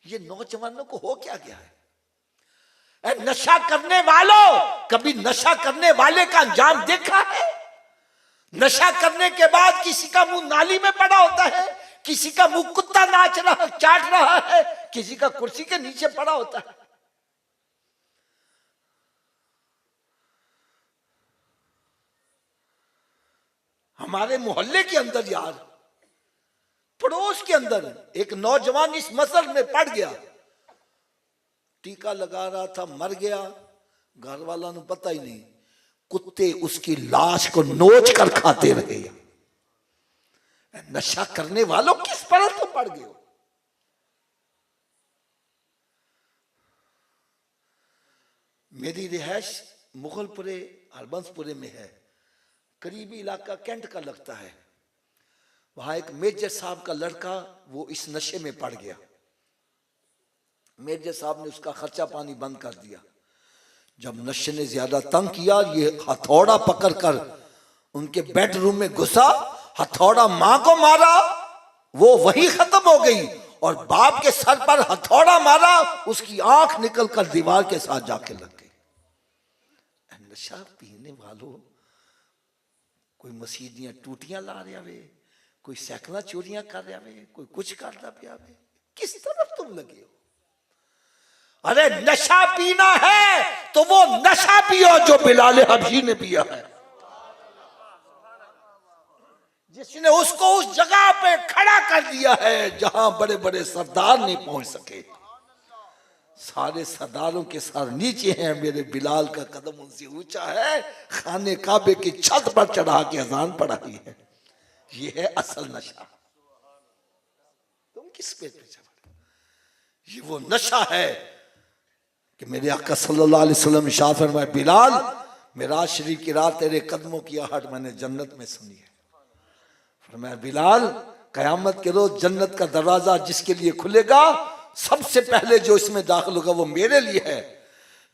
ये नौजवानों को हो क्या गया है। नशा करने वालों, कभी नशा करने वाले का अंजाम देखा है? नशा करने के बाद किसी का मुंह नाली में पड़ा होता है, किसी का मुंह कुत्ता नाच रहा चाट रहा है, किसी का कुर्सी के नीचे पड़ा होता है। हमारे मोहल्ले के अंदर यार, पड़ोस के अंदर एक नौजवान इस मसल में पड़ गया, टीका लगा रहा था, मर गया। घर वालों ने पता ही नहीं, कुत्ते उसकी लाश को नोच कर खाते रहे। नशा करने वालों किस पर तुम पड़ गए हो? मेरी रिहाइश मुगलपुरे हरबंसपुरे में है, करीबी इलाका कैंट का लगता है। वहां एक मेजर साहब का लड़का वो इस नशे में पड़ गया। मेजर साहब ने उसका खर्चा पानी बंद कर दिया। जब नशे ने ज्यादा तंग किया, ये हथौड़ा पकड़कर उनके बेडरूम में घुसा, हथौड़ा मां को मारा, वो वही खत्म हो गई, और बाप के सर पर हथौड़ा मारा, उसकी आंख निकलकर दीवार के साथ जाके लग गई। नशा पीने वालों, कोई मसीदियां टूटियां ला रहा वे, कोई सैकड़ा चोरियां कर रहा वे, कोई कुछ करता पिया वे, किस तरफ तुम लगे हो? अरे नशा पीना है तो वो नशा पियो जो बिलाल हबशी ने पिया है, जिसने उसको उस जगह पे खड़ा कर दिया है जहां बड़े बड़े सरदार नहीं पहुंच सके। सारे सरदारों के सर नीचे हैं, मेरे बिलाल का कदम उनसे ऊंचा है। खाने काबे की छत पर चढ़ा के अजान पढ़ाई है। ये है असल नशा। तुम किस पे चढ़? ये वो नशा है कि मेरे आका सल्लल्लाहु अलैहि वसल्लम इरशाद फरमाए, बिलाल मेराज शरीफ की रात तेरे कदमों की आहट मैंने जन्नत में सुनी है। फरमाया बिलाल, कयामत के रोज जन्नत का दरवाजा जिसके लिए खुलेगा, सबसे पहले जो इसमें दाखिल होगा वो मेरे लिए है,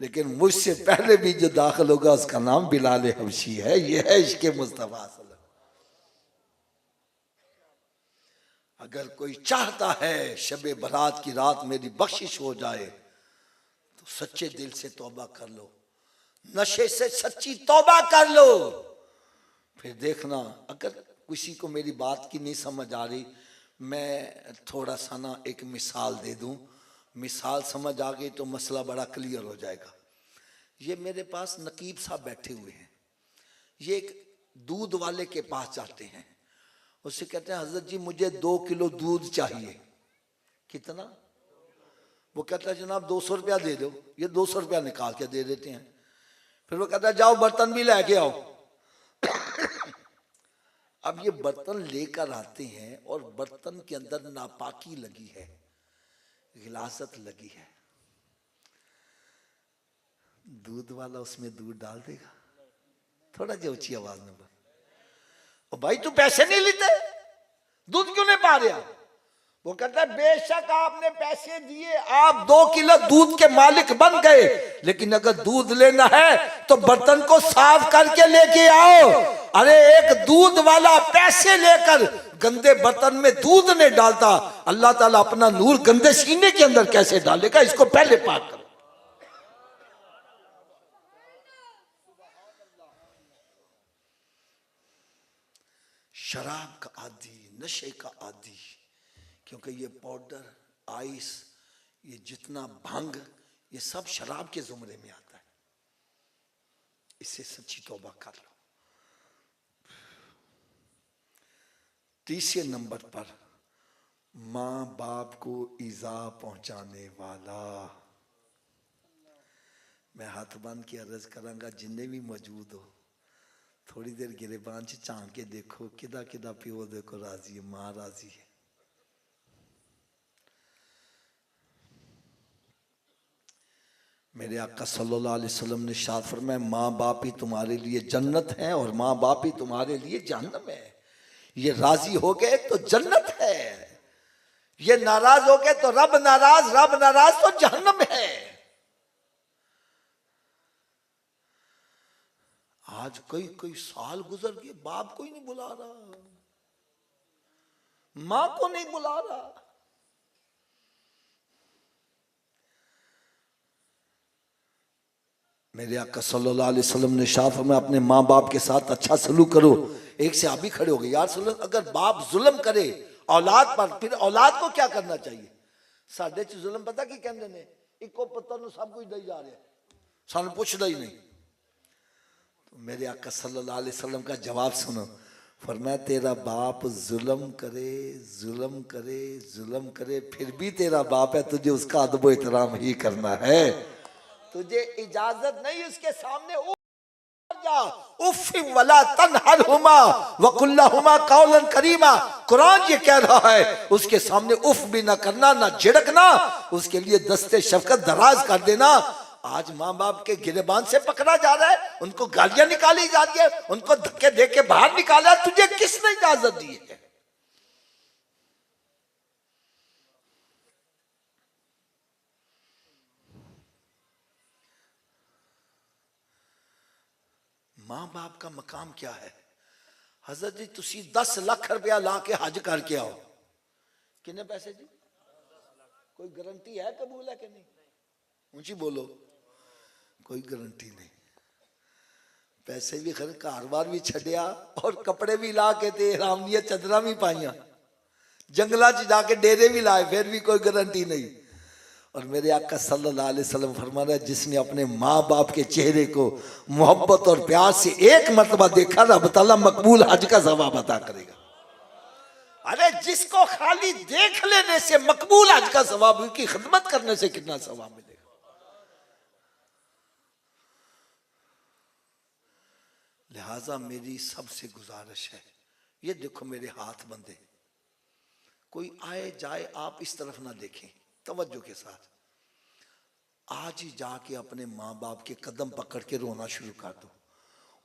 लेकिन मुझसे पहले भी जो दाखिल होगा उसका नाम बिलाल हबशी है। यह है इश्क़ मुस्तफा। अगर कोई चाहता है शबे बरात की रात मेरी बख्शिश हो जाए, तो सच्चे दिल से तौबा कर लो, नशे से सच्ची तौबा कर लो। फिर देखना, अगर किसी को मेरी बात की नहीं समझ आ रही, मैं थोड़ा सा ना एक मिसाल दे दूं, मिसाल समझ आ गई तो मसला बड़ा क्लियर हो जाएगा। ये मेरे पास नकीब साहब बैठे हुए हैं, ये एक दूध वाले के पास जाते हैं, उससे कहते हैं हजरत जी मुझे 2 किलो दूध चाहिए। कितना? वो कहता है जनाब 200 रुपया दे दो। ये 200 रुपया निकाल के दे देते हैं। फिर वो कहता है जाओ बर्तन भी लेके आओ। अब ये बर्तन लेकर आते हैं और बर्तन के अंदर नापाकी लगी है, गिलासत लगी है। दूध वाला उसमें दूध डाल देगा? थोड़ा जो ऊंची आवाज में बोल, और भाई तू पैसे नहीं लेते, दूध क्यों नहीं पा रहा? वो कहता है बेशक आपने पैसे दिए, आप 2 किलो दूध के मालिक बन गए, लेकिन अगर दूध लेना है तो बर्तन को साफ करके लेके आओ। अरे एक दूध वाला पैसे लेकर गंदे बर्तन में दूध नहीं डालता, अल्लाह ताला अपना नूर गंदे सीने के अंदर कैसे डालेगा? इसको पहले पाक करो। शराब का आदी, नशे का आदी, क्योंकि ये पाउडर, आइस, ये जितना भंग, ये सब शराब के जुमरे में आता है। इससे सच्ची तौबा कर लो। तीसरे नंबर पर, माँ बाप को ईजा पहुंचाने वाला। मैं हाथ बांध के अर्ज करांगा, जिन्ने भी मौजूद हो थोड़ी देर गिरेबान से झांक के देखो, किदा किदा प्यो देखो राजी है, मां राजी है। मेरे आका सल्लल्लाहु अलैहि वसल्लम ने इरशाद फरमाया, माँ बाप ही तुम्हारे लिए जन्नत है और माँ बाप ही तुम्हारे लिए जहन्नम है। ये राजी हो गए तो जन्नत है, ये नाराज हो गए तो रब नाराज, रब नाराज तो जहन्नम है। आज कई साल गुजर गए, बाप को ही नहीं बुला रहा, मां को नहीं बुला रहा। मेरे आका सल्लल्लाहु अलैहि वसल्लम ने शाफ में अपने माँ बाप के साथ अच्छा सलूक करो। एक से आप भी खड़े हो गए, यार सल्लल्लाहु, अगर बाप जुल्म करे औलाद पर, फिर औलाद को क्या करना चाहिए? साढ़े च जुल्म पता की कहते ने, इको पुत्र नूं सब कुछ दई जा रहा है, सानू पुछदा ही नहीं। तो मेरे आका सल्लल्लाहु अलैहि वसल्लम का जवाब सुनो, फरमाया तेरा बाप जुल्म करे जुल्म करे जुल्म करे, फिर भी तेरा बाप है, तुझे उसका अदब एहतराम ही करना है। तुझे इजाजत नहीं उसके सामने उफ़ वला तनहरहुमा वकुल्लहुमा कौलन करीमा। कुरान ये कह रहा है उसके सामने उफ भी ना करना, ना झिड़कना, उसके लिए दस्ते शफकत दराज कर देना। आज माँ बाप के गिरेबान से पकड़ा जा रहा है, उनको गालियां निकाली जा रही है, उनको धक्के दे के बाहर निकाला, तुझे किसने इजाजत दी है? माँ बाप का मकाम क्या है? हजरत जी तुसी 10 लाख रुपया ला के हज करके आओ, कितने पैसे जी? कोई गारंटी है कबूल है कि नहीं? ऊंची बोलो, कोई गारंटी नहीं। पैसे भी खर, घर बार भी छड़िया और कपड़े भी ला के ते राम दिया चदरा भी पाइया, जंगला च जाके डेरे भी लाए, फिर भी कोई गारंटी नहीं। और मेरे आका सल्लल्लाहु अलैहि वसल्लम फरमा रहा है, जिसने अपने माँ बाप के चेहरे को मोहब्बत और प्यार से एक मर्तबा देखा, रब ताला मकबूल हज का सवाब अता करेगा। अरे जिसको खाली देख लेने से मकबूल हज का सवाब, उनकी खिदमत करने से कितना सवाब मिलेगा। लिहाजा मेरी सबसे गुजारिश है, ये देखो मेरे हाथ बंधे, कोई आए जाए आप इस तरफ ना देखें, तवज्जो के साथ आज ही जाके अपने माँ बाप के कदम पकड़ के रोना शुरू कर दो।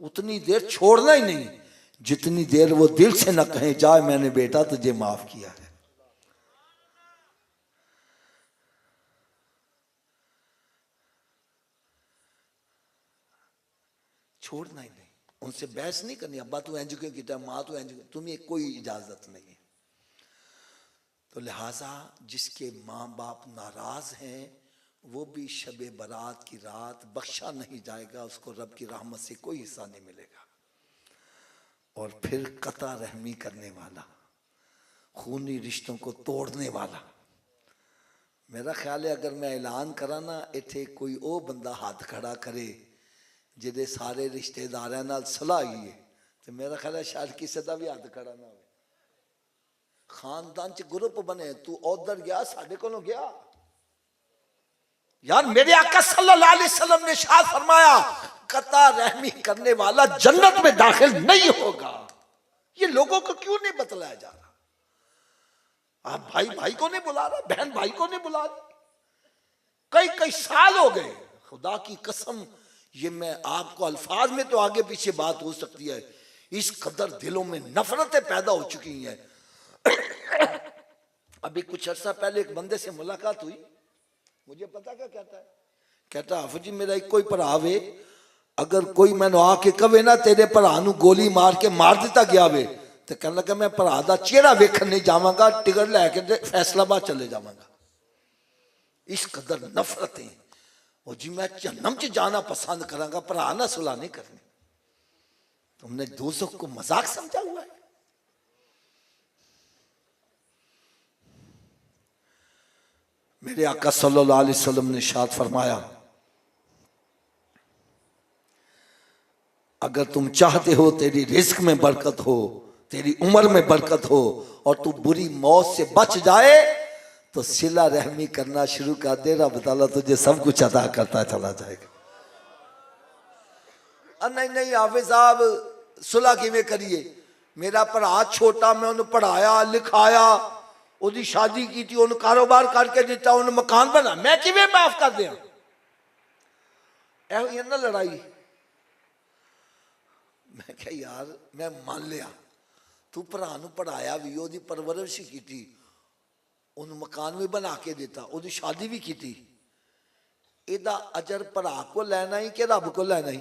उतनी देर छोड़ना ही नहीं जितनी देर वो दिल से ना कहें, जाए मैंने बेटा तुझे माफ किया है। छोड़ना ही नहीं, उनसे बहस नहीं करनी, अब्बा तू इंज क्यों किया, माँ तू इंज, तुम्हें कोई इजाजत नहीं है। तो लिहाजा जिसके माँ बाप नाराज हैं, वो भी शबे बारात की रात बख्शा नहीं जाएगा, उसको रब की रहमत से कोई हिस्सा नहीं मिलेगा। और फिर कता रहमी करने वाला, खूनी रिश्तों को तोड़ने वाला, मेरा ख्याल है अगर मैं ऐलान करा ना, इत्थे कोई ओ बंदा हाथ खड़ा करे जिदे सारे रिश्तेदारां नाल सलाह ही है, तो मेरा ख्याल है शायद किसी का भी हाथ खड़ा ना हो। खानदान च ग्रुप बने, तू उधर गया साडे कोलों गया। यार मेरे आका सल्लल्लाहु अलैहि वसल्लम ने इरशाद फरमाया, कता रहमी करने वाला जन्नत में दाखिल नहीं होगा। ये लोगों को क्यों नहीं बतलाया जा रहा? आप भाई भाई को नहीं बुला रहा, बहन भाई को नहीं बुला रही, कई कई साल हो गए। खुदा की कसम, ये मैं आपको अल्फाज में तो आगे पीछे बात हो सकती है, इस कदर दिलों में नफरतें पैदा हो चुकी हैं। अभी कुछ अर्सा पहले एक बंदे से मुलाकात हुई, मुझे पता क्या कहता है, कहता हाफिज जी मेरा एक कोई भरा वे, अगर कोई मैनू आके कवे ना तेरे भरा नू गोली मार के मार दिता गया वे, तो कहने लगा मैं भरा दा चेहरा वेखण नहीं जावांगा, टिकट लैके फैसलाबाद चले जावांगा। इस कदर नफरतें, और जी मैं जन्नम च जाना पसंद करांगा, भरा ना सुलह नहीं करनी। तुमने दोज़ख को मजाक समझा हुआ है। मेरे आका सल्लल्लाहु अलैहि वसल्लम ने इरशाद फरमाया, अगर तुम चाहते हो तेरी रिस्क में बरकत हो, तेरी उम्र में बरकत हो, और तू बुरी मौत से बच जाए, तो सिला रहमी करना शुरू कर दे, रब ताला तुझे सब कुछ अदा करता चला जाएगा। नहीं नहीं हाफिज साहब सुलह किवें करिए, मेरा भरा छोटा, मैं उन्हें पढ़ाया लिखाया, उसकी शादी की थी, उन्हें कारोबार करके दिता, उन्हें मकान बना, मैं किवें माफ कर दिया? ऐ ना लड़ाई। मैं क्या यार मैं मान लिया, तू भरा नूं पढ़ाया भी, उसकी परवरिश की थी, उन्हें मकान भी बना के दिता, उसकी शादी भी की थी, एदा अजर भरा को लेना ही कि रब को लेना ही?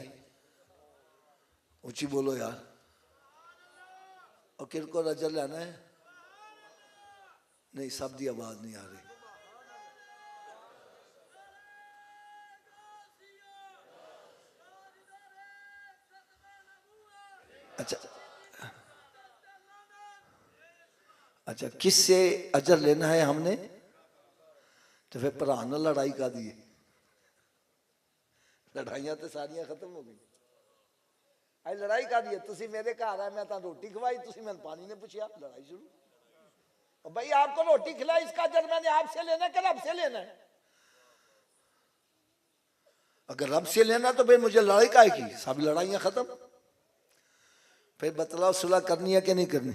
ऊंची बोलो यार, और किर को अजर लेना है? नहीं सब दी आवाज नहीं आ रही। अच्छा अच्छा, किससे अजर लेना है हमने? तो फिर भरा नाल लड़ाई कर दी, लड़ाइयां तो सारियां खत्म हो गई। आई लड़ाई कर दी, तुसी मेरे घर आए, मैं तो रोटी खवाई, तुसी मैंने पानी ने पूछा, लड़ाई शुरू। और भाई आपको रोटी खिलाई, इसका अजर मैंने आपसे लेना है कि रब से लेना है? अगर रब से लेना तो भाई मुझे लड़ाई काहे की, सब लड़ाइयां खत्म। फिर बतलाओ सुलह करनी है कि नहीं करनी?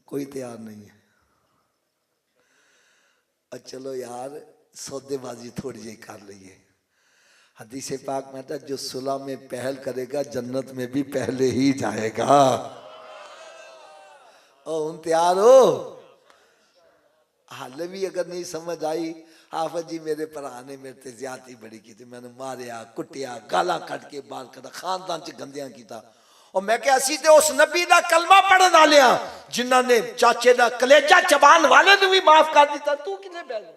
कोई तैयार नहीं है। और चलो यार सौदेबाजी थोड़ी जी कर लीजिए। हदीस पाक में था जो सुलह में पहल करेगा जन्नत में भी पहले ही जाएगा। और उन तैयार हो? हाल भी अगर नहीं समझ आई, हाफिज जी मेरे भरा ने मेरे ते ज्यादती बड़ी की थी, मैंने मारिया कुटिया गाला कट के बाहर कटा, खानदान च गंदियां किया। और मैं क्या असी ते उस नबी दा कलमा पढ़न वाले हां जिन्होंने चाचे दा कलेजा चबान वाले ने भी माफ कर दिता, तू किथे बैठ गया?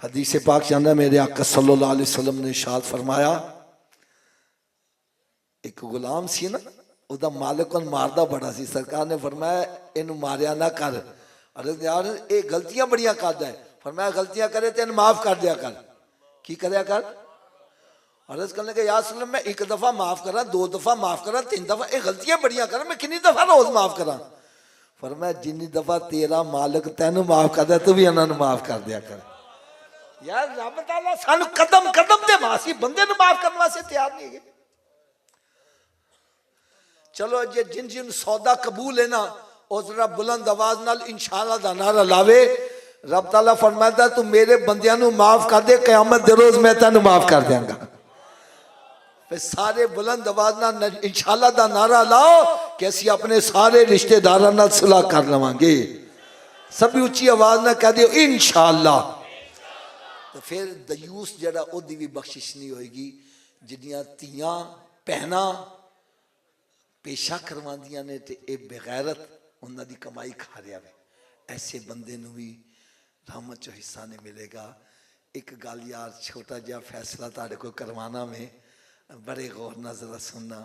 हदीस पाक जाना मेरे आका सल्लल्लाहु अलैहि वसल्लम ने इरशाद फरमाया, एक गुलाम सी ना, ਉਹਦਾ मालिक ਉਹਨੂੰ मारदा बड़ा सी, सरकार ने फरमाया इन्हू मारिया ना कर। अरे यार ये गलतियां बड़ियां करदा है, फरमाया गलतियां करे तो माफ कर दिया कर। की करया कर? अर्ज करने के यार सल्लम मैं एक दफा माफ करा, दो दफा माफ करा, तीन दफा, ये गलतियां बड़ियां करा, मैं कितनी दफा रोज माफ करा? फरमाया जिन्नी दफा तेरा मालिक तेनू माफ करदा तू भी इन्हां नू माफ कर दिया कर। यार रब तआला सानू कदम कदम ते मासी बंदे नू माफ करने वास्ते तैयार नहीं है। चलो जे जिन जिन सौदा कबूल है ना, और जरा बुलंद आवाज नाल इंशाअल्लाह दा नारा लावे। रब तआला फरमाता तू मेरे बंदियां नू माफ कर दे, क़यामत दे रोज मैं तेनू माफ कर देंगा। फिर सारे बुलंद आवाज नाल इंशाअल्लाह दा नारा लाओ कि असी अपने सारे रिश्तेदारां नाल सुलह कर लवांगे। सभी उच्ची आवाज नाल कह दियो इंशाअल्लाह। तो फिर दयूस जड़ा ओदी भी बख्शिश नहीं होएगी। जिन्नियां तियां भैनां पेशा करवांदियां ने ते ए बेगैरत उन्हां दी कमाई खा रहा है, ऐसे बंदे नू भी रहमत चो हिस्सा नहीं मिलेगा। एक गल यार छोटा जिहा फैसला तुहाडे कोल करवाना में, बड़े गौर नाल जरा सुनना।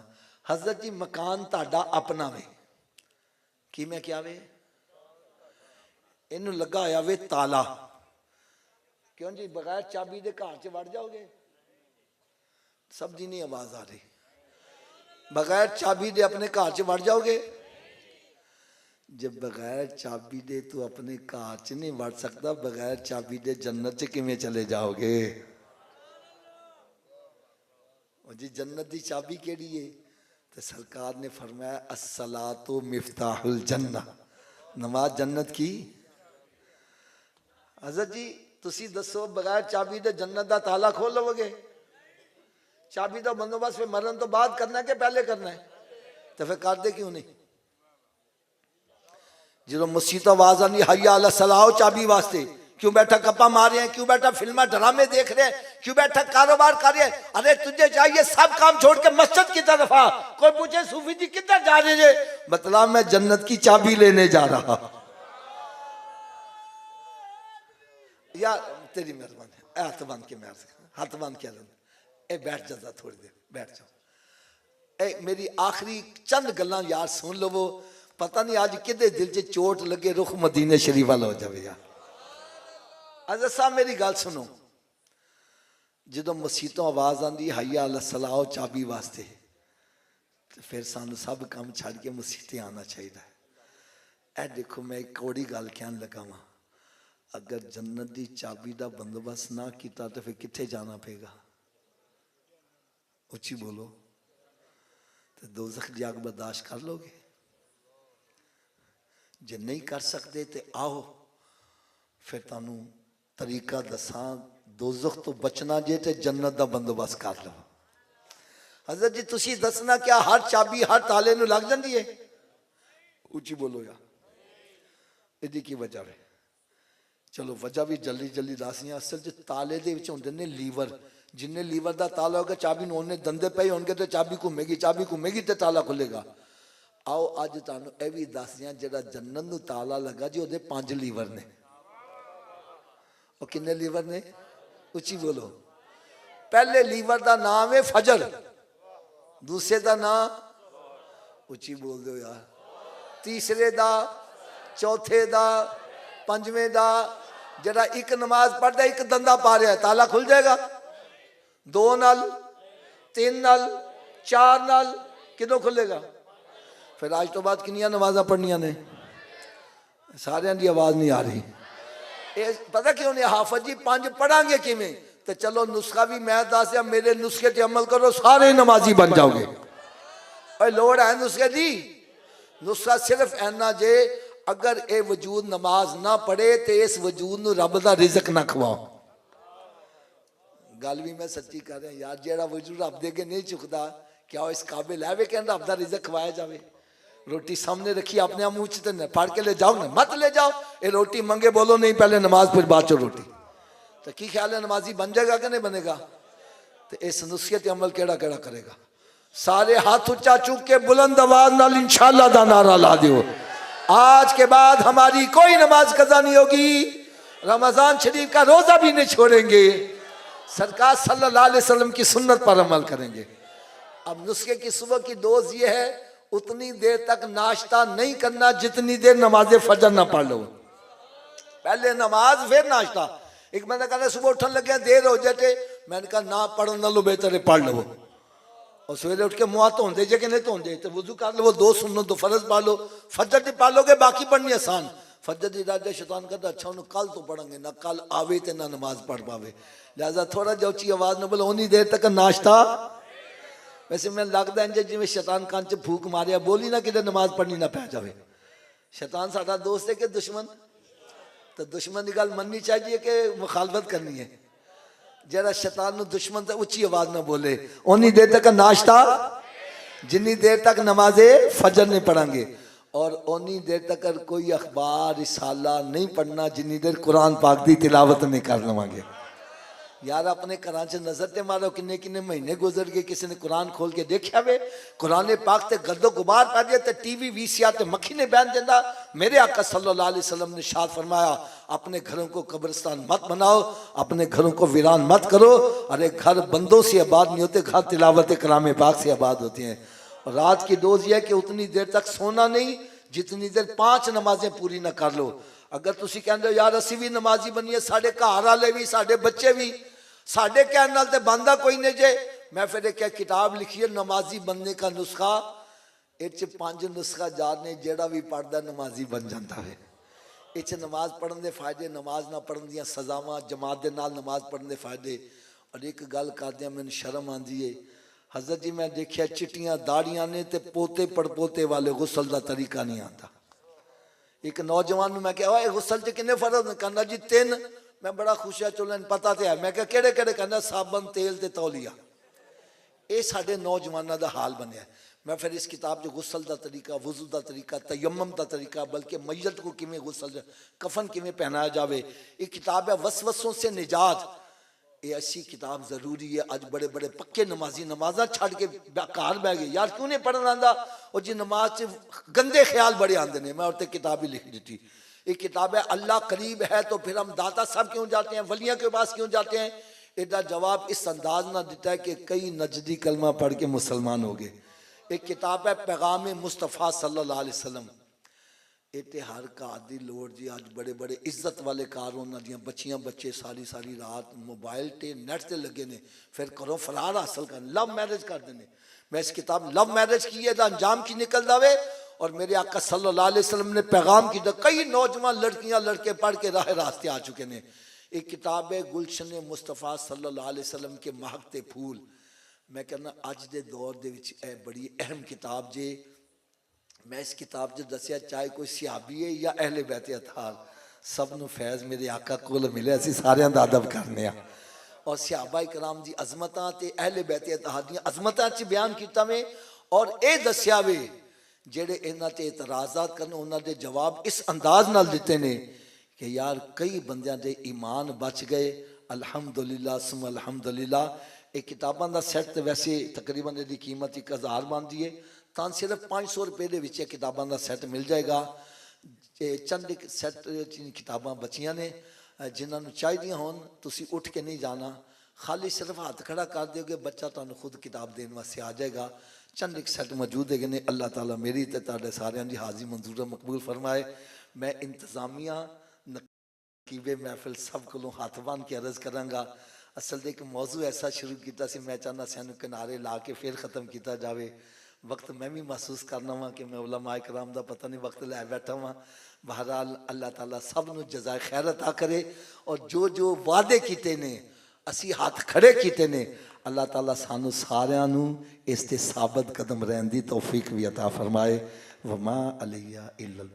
हजरत जी मकान तुहाडा अपना वे, कि मैं क्या वे, इनू लगा होया वे ताला, क्यों जी बगैर चाबी दे घर च वड़ जाओगे? सब जी नहीं आवाज आ रही, बगैर चाबी दे अपने घर च वड़ जाओगे? जब बगैर चाबी दे तू अपने घर च नहीं वड़ सकता, बगैर चाबी दे जन्नत च किवें चले जाओगे? और जी जन्नत दी चाबी केड़ी है? तो सरकार ने फरमाया अस्सलातु मिफ्ताहुल जन्ना, नमाज जन्नत की। हज़रत जी तुसी दसो बगैर चाबी दे जन्नत दा ताला खोल लोगे? चाबी का बंदोबस्त फिर मरन तो बाद करना है कि पहले करना है? तो फिर कर दे क्यों नहीं? जो मसीह आवाज आनी हय्या अला सलाह चाबी वास्ते, क्यों बैठा गप्पा मार रहे हैं, क्यों बैठा फिल्मा ड्रामे देख रहे हैं, क्यों बैठा कारोबार कर रहे हैं? अरे तुझे चाहिए सब काम छोड़ के मस्जिद की तरफ आ। कोई पूछे सूफी जी किधर जा रहे हैं, मतलब मैं जन्नत की चाबी लेने जा रहा। यार तेरी मेहरबानी, हाथ बंद के मैं हाथ बंद किया, ए बैठ जाता थोड़ी देर, बैठ जाओ। ए मेरी आखिरी चंद गल्लां यार सुन लवो, पता नहीं आज किदे दिल च चोट लगे, रुख मदीने शरीफ वाला हो जाए। यार अजर साहब मेरी गल सुनो, जो मसीतों आवाज आती हय्या अला सलाह चाबी वास्ते, तो फिर सानू सब काम छड़ के मसीते आना चाहिए। ए देखो मैं एक कौड़ी गल कहन लगा वा, अगर जन्नत की चाबी का बंदोबस्त ना किया तो फिर कित्थे जाना पेगा? उच्ची बोलो। तो दोज़ख की आग बर्दाश्त कर लोगे? जे नहीं कर सकते तो आओ फिर तुहानू तरीका दसा, दोज़ख तो बचना जे तो जन्नत का बंदोबस्त कर लो। हज़रत जी तुसी दसना क्या हर चाबी हर ताले नू लग जाती है? उच्ची बोलो यार, इहदी की वजह है? चलो वजह भी जल्दी जल्दी दसिए। असल च ताले दे विच हुंदे ने लीवर, जिन्ने लीवर का ताला होगा चाबी नू उन्ने दंदे पे होंगे तो चाबी घूमेगी, चाबी घूमेगी तो ताला खुलेगा। आओ अज तुहानू यह भी दस दियां, जिहड़ा जन्नत नू ताला लगा जी उहदे 5 लीवर ने। और किन्ने लीवर ने? उच्ची बोलो। पहले लीवर का नाम है फजर, दूसरे का नाम उची बोल दो यार, तीसरे का, चौथे का, पंजवें का। जरा एक नमाज पढ़ता एक दंदा पा रहा है, ताला खुल जाएगा? दो नाल, तीन नाल, चार नाल किदों खुलेगा? फिर आज तो बाद किनिया नमाजा पढ़निया ने? सारियां दी आवाज नहीं आ रही। पता क्यों नहीं? हाफिज जी पांच पढ़ांगे किमें? तो चलो नुस्खा भी मैं दस, मेरे नुस्खे ते अमल करो, सारे नमाजी बन जाओगे। और लोड़ है नुस्खे दी? नुस्खा सिर्फ ऐना जे, अगर ये वजूद नमाज ना पढ़े तो इस वजूद न रब का रिजक ना खवाओ। गल भी मैं सच्ची कर रहा यार, जेड़ा वजूद रब दे के नहीं चुकता, क्या इस काबिल है वे कहना रब का रिजक खवाया जाए? रोटी सामने रखी अपने मुंह च फाड़ के ले जाओ ना, मत ले जाओ। ये रोटी मंगे बोलो नहीं, पहले नमाज फिर बाद चो रोटी। तो की ख्याल है नमाजी बन जाएगा कि नहीं बनेगा? तो इस नुस्खे ते अमल केड़ा केड़ा करेगा? सारे हाथ ऊंचा चूक के बुलंद आवाज नाल इंशाअल्लाह दा नारा ला दियो। आज के बाद हमारी कोई नमाज कज़ा नहीं होगी, रमजान शरीफ का रोजा भी नहीं छोड़ेंगे, सरकार सल्लल्लाहु अलैहि वसल्लम की सुन्नत पर अमल करेंगे। अब नुस्खे की सुबह की डोज ये है, उतनी देर तक नाश्ता नहीं करना जितनी देर नमाज फजर ना पढ़ लो। पहले नमाज फिर नाश्ता। एक मैंने कहा सुबह उठन लगे देर हो जाते, मैंने कहा ना पढ़ ना लो, बेहतर है पढ़ लो। और सवेरे उठ के मुँह धोंदे जे कि नहीं धोंदे, तो वजू कर लो, दो सुनो तो फर्ज पढ़ लो, फजर की पढ़ लोगे, बाकी पढ़नी आसान। फजर की राजा शैतान कहता अच्छा उन्हें कल तो पढ़ेंगे ना, कल आवे तो ना नमाज पढ़ पावे, लिहाजा थोड़ा जा उची आवाज न बोलो, उन्नी देर तक नाश्ता। वैसे मैं लगता है जिमें शैतान कान च फूक मारिया, बोली ना कि नमाज पढ़नी ना पै जाए। शैतान साडा दोस्त है कि दुश्मन? तो दुश्मन की गल मननी चाहिए कि मुखालफत करनी है? जरा शैतान नु दुश्मन तो उच्ची आवाज ना बोले, उन्नी देर तक नाश्ता, जिन्नी देर तक नमाजे फजर नहीं पढ़ेंगे, और उन्नी देर तक कोई अखबार रिसाला नहीं पढ़ना जिन्नी देर कुरान पाक की तिलावत नहीं कर लवेंगे। यार अपने घर च नजर ते मारो, किन्ने किन्ने महीने गुजर गए, किसी ने कुरान खोल के देखा वे? कुरान पाक ते गद्दो गुबार पै जाए तो टीवी वीसीआर ते मक्खी ने बहन देना। मेरे आका सल्लल्लाहु अलैहि वसल्लम ने शाद फरमाया, अपने घरों को कब्रिस्तान मत बनाओ, अपने घरों को वीरान मत करो। अरे घर बंदों से आबाद नहीं होते, घर तिलावत कलाम पाक से आबाद होते हैं। और रात की डोज यह है कि उतनी देर तक सोना नहीं जितनी देर 5 नमाजें पूरी ना कर लो। अगर तुम कहते हो यार असी भी नमाजी बनीए, साढ़े घर वाले भी, साढ़े बच्चे भी, साढ़े कहने नाल ते बनदा कोई नहीं जे। मैं फिर एक किताब लिखी है नमाजी बनने का नुस्खा, इस 5 नुस्खा जानने जेड़ा भी पढ़ता नमाजी बन जाता है। इस नमाज पढ़ने के फायदे, नमाज ना पढ़ने दी सजावां, जमात के नाल नमाज पढ़ने के फायदे। और एक गल करदे मैंने शर्म आती है, हजरत जी मैं देखिया चिट्टियां दाड़ियां ने ते पोते पड़पोते वाले गुसल का तरीका नहीं आता। एक नौजवान मैं क्या गुसल च किन्ने फर्ज? कहना जी 3। मैं बड़ा खुश है, चलो पता तो है। मैं क्या केड़े केड़े? कहना साबन, तेल ते तौलिया। ये साढ़े नौजवानों का हाल बनया। मैं फिर इस किताब जो गुसल का तरीका, वजू का तरीका, तयम्मम का तरीका, बल्कि मैयत को किमें गुसल, कफन किमें पहनाया जाए, ये किताब है वसवसों से निजात। ये ऐसी किताब जरूरी है। अज बड़े बड़े पक्के नमाजी नमाजा छड़ के घर बह गए, यार क्यों नहीं पढ़ना आंदा? और जी नमाज च गंदे ख्याल बड़े आते हैं। मैं और किताब ही लिख दी। एक किताब है अल्लाह करीब है तो फिर हम दाता साहब क्यों जाते हैं, वलिया के पास क्यों जाते हैं? इसका जवाब इस अंदाज ना दिता है कि कई नजदी कलमा पढ़ के मुसलमान हो गए। एक किताब है पैगाम मुस्तफ़ा सल्लल्लाहु अलैहि वसल्लम। इतने हर घर की लोड़ जी। अज बड़े बड़े इज्जत वाले कार उन्होंने बच्चियां बच्चे सारी सारी रात मोबाइल ते नैट से लगे ने, फिर घरों फरार हासिल कर लव मैरिज करते हैं। मैं इस किताब लव मैरिज की है अंजाम की निकल जावे। और मेरे आका सल्लल्लाहु अलैहि वसल्लम ने पैगाम की, कई नौजवान लड़कियां लड़के पढ़ के राह रास्ते आ चुके हैं। एक किताब है गुलशन मुस्तफ़ा सल्लल्लाहु अलैहि वसल्लम के महकते फूल। मैं कहना अज के दौर के बड़ी अहम किताब जे। मैं इस किताब च दसिया चाहे कोई सियाबी है या अहले बैत अतार, सब नूं फैज़ मेरे आका कोल मिले, असीं सारियां दा अदब करने। और सिहाबा इकराम दी अजमतां ते अहले बैत अतार दी अजमतां च बयान कीता वे। और ये दसिया वे जेड़े इन्हां ते इतराज़ात करन उन्हां दे जवाब इस अंदाज नाल दिते ने कि यार कई बंदियां दे ईमान बच गए। अल्हम्दुलिल्लाह सुम अल्हम्दुलिल्लाह। एक किताबां दा सैट वैसे तकरीबन इहदी कीमत 1000 बनदी है, तो सिर्फ 500 रुपये के किताबों का सैट मिल जाएगा। चंद एक सैट किताबां बचियां ने जिन्होंने चाहिए होन, तुसी उठ के नहीं जाना, खाली सिर्फ हाथ खड़ा कर दोगे बच्चा तुहानू खुद किताब देने वास्ते आ जाएगा। चंद एक सैट मौजूद है ने। अल्लाह ताला मेरी ते तुहाडे सारियां दी हाज़री मंजूर मकबूल फरमाए। मैं इंतजामिया नकीबे महफिल सब को हाथ बन के अर्ज करांगा। असल एक मौजू ऐसा शुरू किया सी, मैं चाहना सैनू किनारे ला के फिर ख़त्म किया जाए। वक्त मैं भी महसूस करना वा कि मैं उलमा इकराम का पता नहीं वक्त लै बैठा वा। बहरहाल अल्लाह ताला सब नू जज़ाए खैर अता करे और जो जो वादे किए ने असी हाथ खड़े किए ने अल्लाह ताला सानू सारियां नू इस ते साबित कदम रहन दी तौफीक भी अता फरमाए। वमा अलैया इल्लल